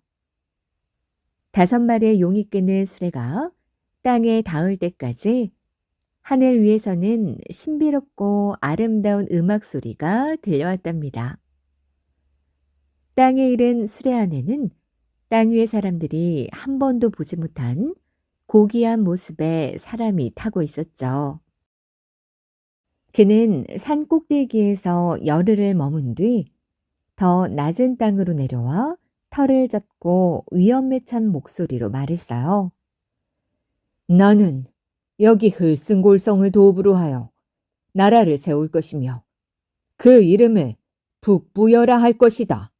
5마리의 용이 끄는 수레가 땅에 닿을 때까지 하늘 위에서는 신비롭고 아름다운 음악 소리가 들려왔답니다. 땅에 이른 수레 안에는 땅 위의 사람들이 한 번도 보지 못한 고귀한 모습의 사람이 타고 있었죠. 그는 산 꼭대기에서 열흘을 머문 뒤 더 낮은 땅으로 내려와 털을 잡고 위험에 찬 목소리로 말했어요. 나는 여기 흘승골성을 도읍으로 하여 나라를 세울 것이며 그 이름을 북부여라 할 것이다.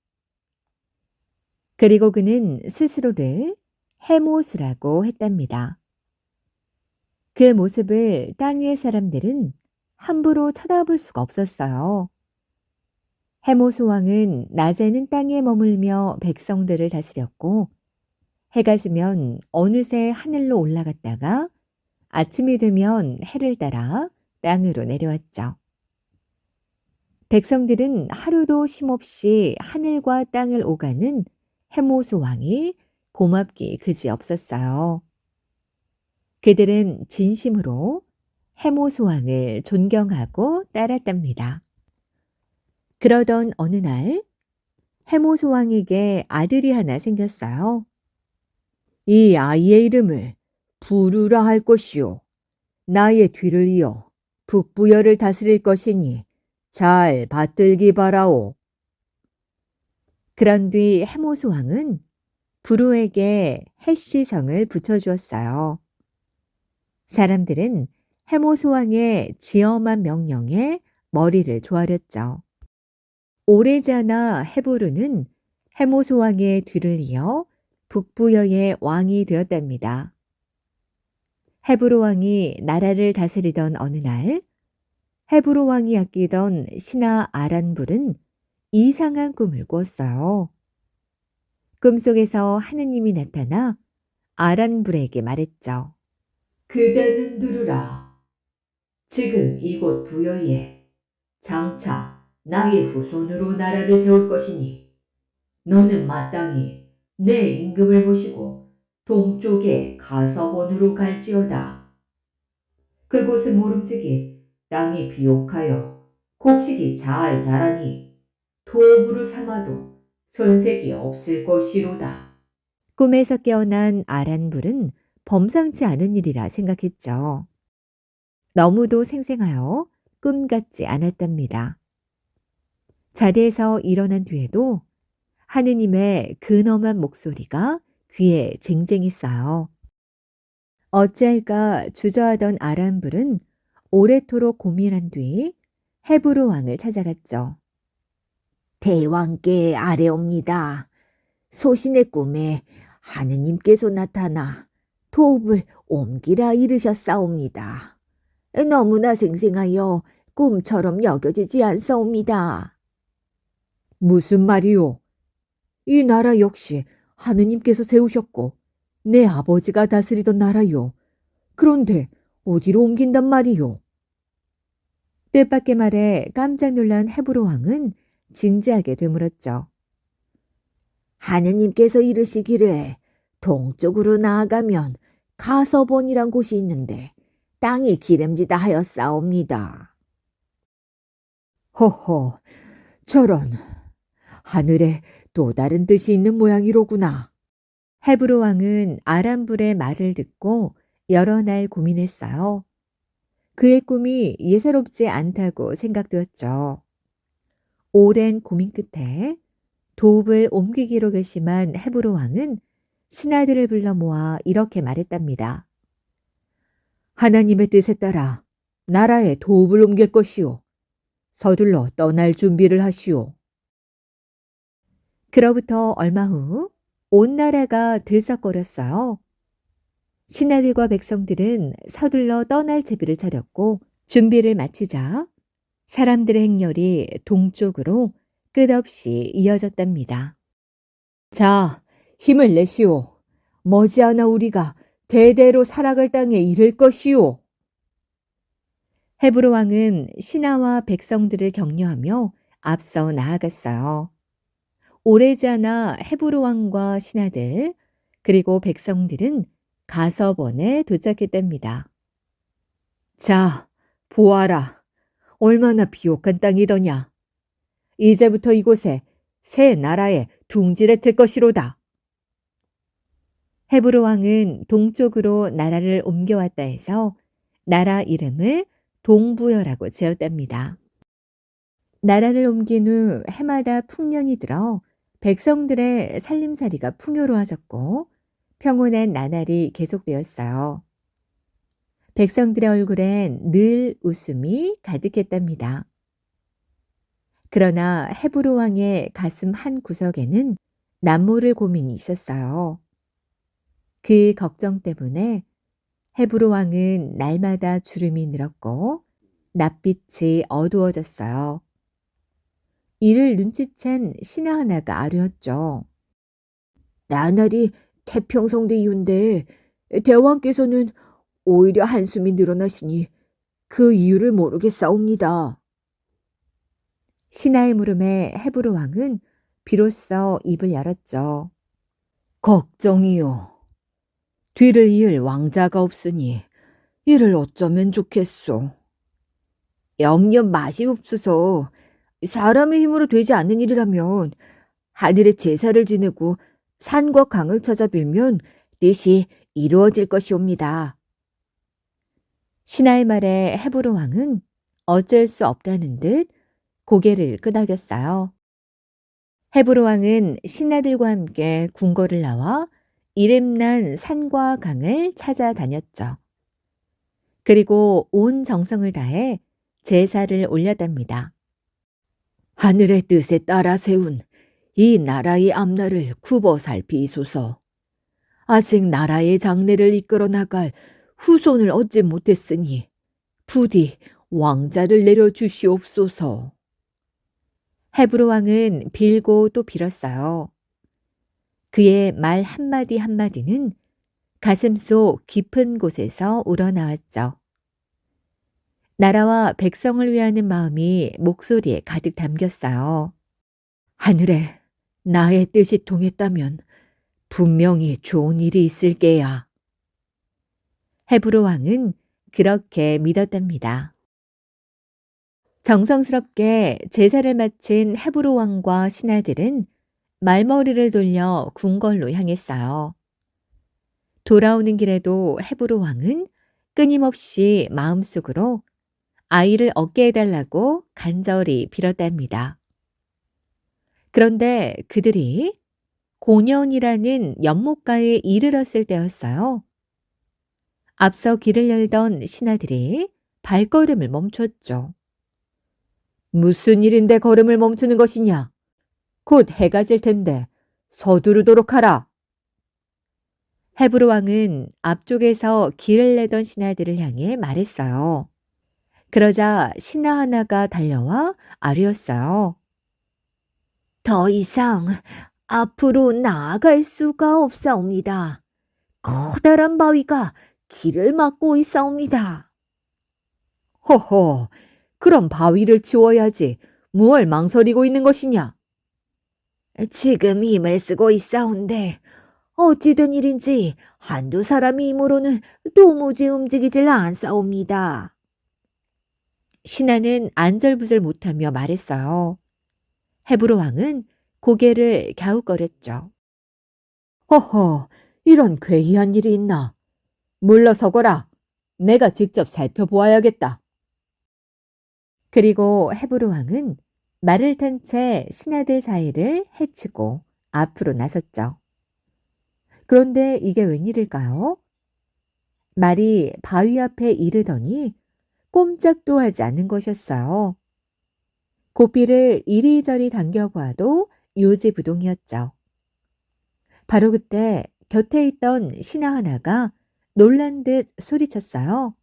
그리고 그는 스스로를 해모수라고 했답니다. 그 모습을 땅 위의 사람들은 함부로 쳐다볼 수가 없었어요. 해모수 왕은 낮에는 땅에 머물며 백성들을 다스렸고 해가 지면 어느새 하늘로 올라갔다가 아침이 되면 해를 따라 땅으로 내려왔죠. 백성들은 하루도 쉼없이 하늘과 땅을 오가는 해모수 왕이 고맙기 그지없었어요. 그들은 진심으로 해모수 왕을 존경하고 따랐답니다. 그러던 어느 날 해모수 왕에게 아들이 하나 생겼어요. 이 아이의 이름을 부루라 할 것이요. 나의 뒤를 이어 북부여를 다스릴 것이니 잘 받들기 바라오. 그런 뒤 해모수 왕은 부루에게 해시성을 붙여주었어요. 사람들은 해모수 왕의 지엄한 명령에 머리를 조아렸죠. 오래지 않아 해부루는 해모수 왕의 뒤를 이어 북부여의 왕이 되었답니다. 해부루 왕이 나라를 다스리던 어느 날 해부루 왕이 아끼던 신하 아란불은 이상한 꿈을 꾸었어요. 꿈속에서 하느님이 나타나 아란불에게 말했죠. 그대는 들으라. 지금 이곳 부여에 장차 나의 후손으로 나라를 세울 것이니 너는 마땅히 내 임금을 모시고 동쪽의 가서원으로 갈지어다. 그곳은 모름지기 땅이 비옥하여 곡식이 잘 자라니 도구로 삼아도 손색이 없을 것이로다. 꿈에서 깨어난 아란불은 범상치 않은 일이라 생각했죠. 너무도 생생하여 꿈 같지 않았답니다. 자리에서 일어난 뒤에도 하느님의 근엄한 목소리가 귀에 쟁쟁했어요. 어찌할까 주저하던 아란불은 오래도록 고민한 뒤 헤브로 왕을 찾아갔죠. 대왕께 아뢰옵니다. 소신의 꿈에 하느님께서 나타나 도읍을 옮기라 이르셨사옵니다. 너무나 생생하여 꿈처럼 여겨지지 않사옵니다. 무슨 말이오? 이 나라 역시 하느님께서 세우셨고 내 아버지가 다스리던 나라요. 그런데 어디로 옮긴단 말이오? 뜻밖의 말에 깜짝 놀란 헤브로 왕은 진지하게 되물었죠. 하느님께서 이르시기를 동쪽으로 나아가면 가서본이란 곳이 있는데 땅이 기름지다 하였사옵니다. 허허, 저런, 하늘에 또 다른 뜻이 있는 모양이로구나. 헤브로 왕은 아람불의 말을 듣고 여러 날 고민했어요. 그의 꿈이 예사롭지 않다고 생각되었죠. 오랜 고민 끝에 도읍을 옮기기로 결심한 헤브로 왕은 신하들을 불러 모아 이렇게 말했답니다. 하나님의 뜻에 따라 나라에 도읍을 옮길 것이오. 서둘러 떠날 준비를 하시오. 그로부터 얼마 후 온 나라가 들썩거렸어요. 신하들과 백성들은 서둘러 떠날 채비를 차렸고 준비를 마치자 사람들의 행렬이 동쪽으로 끝없이 이어졌답니다. 자, 힘을 내시오. 머지않아 우리가 대대로 살아갈 땅에 이를 것이오. 헤브로 왕은 신하와 백성들을 격려하며 앞서 나아갔어요. 오래지 않아 헤브로 왕과 신하들 그리고 백성들은 가서본에 도착했답니다. 자, 보아라. 얼마나 비옥한 땅이더냐. 이제부터 이곳에 새 나라의 둥지를 틀 것이로다. 헤브로 왕은 동쪽으로 나라를 옮겨왔다 해서 나라 이름을 동부여라고 지었답니다. 나라를 옮긴 후 해마다 풍년이 들어 백성들의 살림살이가 풍요로워졌고 평온한 나날이 계속되었어요. 백성들의 얼굴엔 늘 웃음이 가득했답니다. 그러나 헤브로 왕의 가슴 한 구석에는 남모를 고민이 있었어요. 그 걱정 때문에 헤브로 왕은 날마다 주름이 늘었고 낯빛이 어두워졌어요. 이를 눈치챈 신하 하나가 아뢰었죠. 나날이 태평성대 이유인데 대왕께서는 오히려 한숨이 늘어나시니 그 이유를 모르겠사옵니다. 신하의 물음에 헤브로 왕은 비로소 입을 열었죠. 걱정이요. 뒤를 이을 왕자가 없으니 이를 어쩌면 좋겠소. 영영 마시옵소서. 사람의 힘으로 되지 않는 일이라면 하늘에 제사를 지내고 산과 강을 찾아 빌면 뜻이 이루어질 것이옵니다. 신하의 말에 헤브로 왕은 어쩔 수 없다는 듯 고개를 끄덕였어요. 헤브로 왕은 신하들과 함께 궁궐을 나와 이름난 산과 강을 찾아다녔죠. 그리고 온 정성을 다해 제사를 올렸답니다. 하늘의 뜻에 따라 세운 이 나라의 앞날을 굽어 살피소서. 아직 나라의 장래를 이끌어 나갈 후손을 얻지 못했으니 부디 왕자를 내려주시옵소서. 헤브로 왕은 빌고 또 빌었어요. 그의 말 한마디 한마디는 가슴속 깊은 곳에서 우러나왔죠. 나라와 백성을 위하는 마음이 목소리에 가득 담겼어요. 하늘에 나의 뜻이 통했다면 분명히 좋은 일이 있을 게야. 헤브로 왕은 그렇게 믿었답니다. 정성스럽게 제사를 마친 헤브로 왕과 신하들은 말머리를 돌려 궁궐로 향했어요. 돌아오는 길에도 헤브로 왕은 끊임없이 마음속으로 아이를 얻게 해달라고 간절히 빌었답니다. 그런데 그들이 고년이라는 연못가에 이르렀을 때였어요. 앞서 길을 열던 신하들이 발걸음을 멈췄죠. 무슨 일인데 걸음을 멈추는 것이냐? 곧 해가 질 텐데 서두르도록 하라. 헤브로 왕은 앞쪽에서 길을 내던 신하들을 향해 말했어요. 그러자 신하 하나가 달려와 아뢰었어요. 더 이상 앞으로 나아갈 수가 없사옵니다. 커다란 바위가 길을 막고 있사옵니다. 허허, 그럼 바위를 치워야지. 무얼 망설이고 있는 것이냐? 지금 힘을 쓰고 있사온데 어찌 된 일인지 한두 사람이 힘으로는 도무지 움직이질 않사옵니다. 신하는 안절부절 못하며 말했어요. 헤브로 왕은 고개를 갸웃거렸죠. 허허, 이런 괴이한 일이 있나? 물러서거라. 내가 직접 살펴보아야겠다. 그리고 헤브로 왕은 말을 탄 채 신하들 사이를 헤치고 앞으로 나섰죠. 그런데 이게 웬일일까요? 말이 바위 앞에 이르더니 꼼짝도 하지 않는 것이었어요. 고삐를 이리저리 당겨보아도 요지부동이었죠. 바로 그때 곁에 있던 신하 하나가 놀란 듯 소리쳤어요.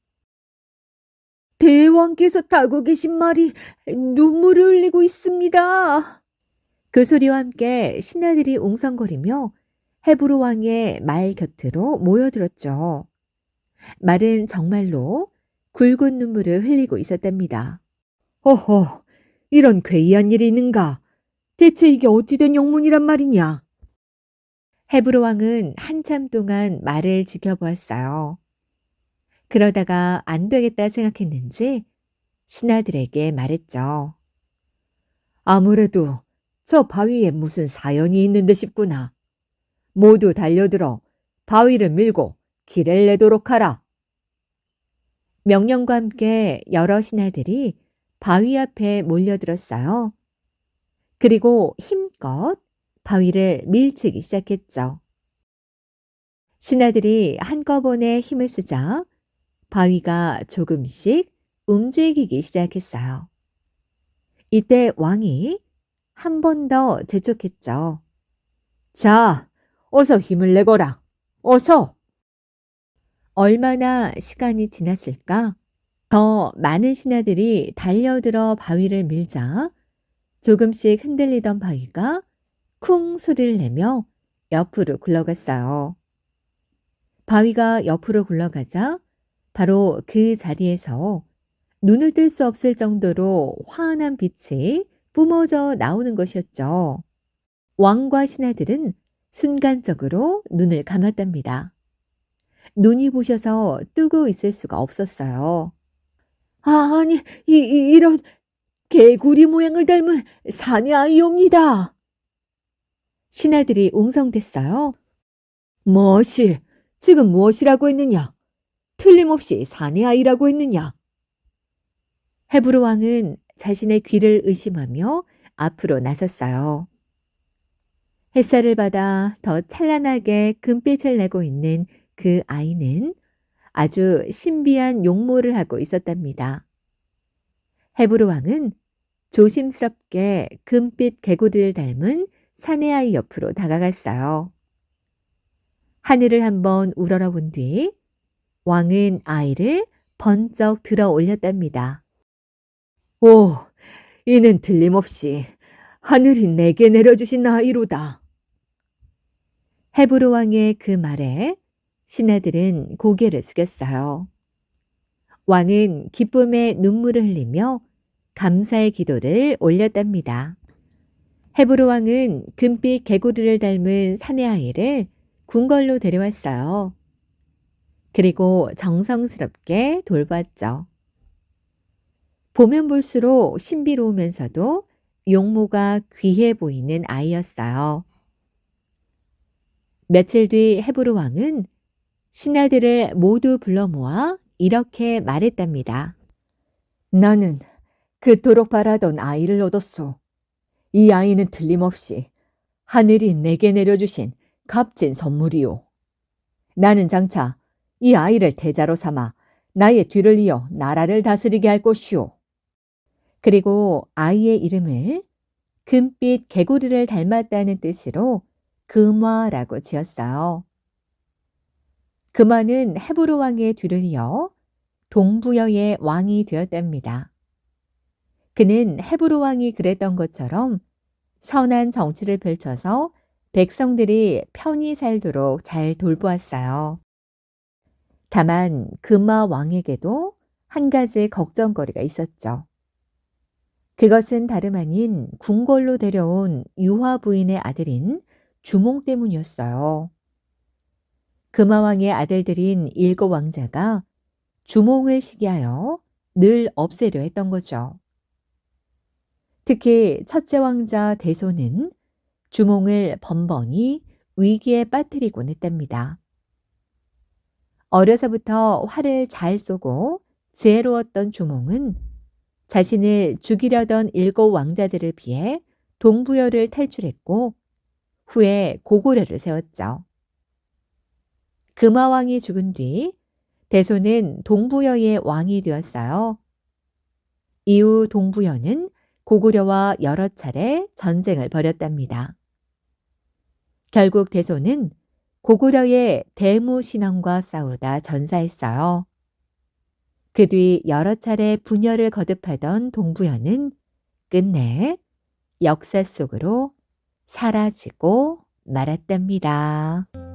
대왕께서 타고 계신 말이 눈물을 흘리고 있습니다. 그 소리와 함께 신하들이 웅성거리며 헤브로 왕의 말 곁으로 모여들었죠. 말은 정말로 굵은 눈물을 흘리고 있었답니다. 허허, 이런 괴이한 일이 있는가? 대체 이게 어찌된 영문이란 말이냐? 헤브로 왕은 한참 동안 말을 지켜보았어요. 그러다가 안 되겠다 생각했는지 신하들에게 말했죠. 아무래도 저 바위에 무슨 사연이 있는 듯 싶구나. 모두 달려들어 바위를 밀고 길을 내도록 하라. 명령과 함께 여러 신하들이 바위 앞에 몰려들었어요. 그리고 힘껏 바위를 밀치기 시작했죠. 신하들이 한꺼번에 힘을 쓰자 바위가 조금씩 움직이기 시작했어요. 이때 왕이 한 번 더 재촉했죠. 자, 어서 힘을 내거라. 어서! 얼마나 시간이 지났을까? 더 많은 신하들이 달려들어 바위를 밀자 조금씩 흔들리던 바위가 쿵 소리를 내며 옆으로 굴러갔어요. 바위가 옆으로 굴러가자 바로 그 자리에서 눈을 뜰 수 없을 정도로 환한 빛이 뿜어져 나오는 것이었죠. 왕과 신하들은 순간적으로 눈을 감았답니다. 눈이 부셔서 뜨고 있을 수가 없었어요. 아니, 이런 개구리 모양을 닮은 사내 아이옵니다. 신하들이 웅성댔어요. 무엇이? 지금 무엇이라고 했느냐? 틀림없이 사내 아이라고 했느냐? 헤브로 왕은 자신의 귀를 의심하며 앞으로 나섰어요. 햇살을 받아 더 찬란하게 금빛을 내고 있는 그 아이는 아주 신비한 용모를 하고 있었답니다. 헤브로 왕은 조심스럽게 금빛 개구리를 닮은 사내아이 옆으로 다가갔어요. 하늘을 한번 우러러본 뒤 왕은 아이를 번쩍 들어 올렸답니다. 오, 이는 틀림없이 하늘이 내게 내려주신 아이로다. 헤브로 왕의 그 말에 신하들은 고개를 숙였어요. 왕은 기쁨의 눈물을 흘리며 감사의 기도를 올렸답니다. 헤브로 왕은 금빛 개구리를 닮은 사내 아이를 궁궐로 데려왔어요. 그리고 정성스럽게 돌봤죠. 보면 볼수록 신비로우면서도 용모가 귀해 보이는 아이였어요. 며칠 뒤 헤브로 왕은 신하들을 모두 불러 모아 이렇게 말했답니다. 나는 그토록 바라던 아이를 얻었소. 이 아이는 틀림없이 하늘이 내게 내려주신 값진 선물이오. 나는 장차 이 아이를 태자로 삼아 나의 뒤를 이어 나라를 다스리게 할 것이오. 그리고 아이의 이름을 금빛 개구리를 닮았다는 뜻으로 금화라고 지었어요. 금화는 헤브로 왕의 뒤를 이어 동부여의 왕이 되었답니다. 그는 헤브로 왕이 그랬던 것처럼 선한 정치를 펼쳐서 백성들이 편히 살도록 잘 돌보았어요. 다만 금화 왕에게도 한 가지 걱정거리가 있었죠. 그것은 다름 아닌 궁궐로 데려온 유화 부인의 아들인 주몽 때문이었어요. 금화왕의 아들들인 7 왕자가 주몽을 시기하여 늘 없애려 했던 거죠. 특히 첫째 왕자 대소는 주몽을 번번이 위기에 빠뜨리곤 했답니다. 어려서부터 활을 잘 쏘고 지혜로웠던 주몽은 자신을 죽이려던 7 왕자들을 피해 동부여를 탈출했고 후에 고구려를 세웠죠. 금화왕이 죽은 뒤 대소는 동부여의 왕이 되었어요. 이후 동부여는 고구려와 여러 차례 전쟁을 벌였답니다. 결국 대소는 고구려의 대무신왕과 싸우다 전사했어요. 그 뒤 여러 차례 분열을 거듭하던 동부여는 끝내 역사 속으로 사라지고 말았답니다.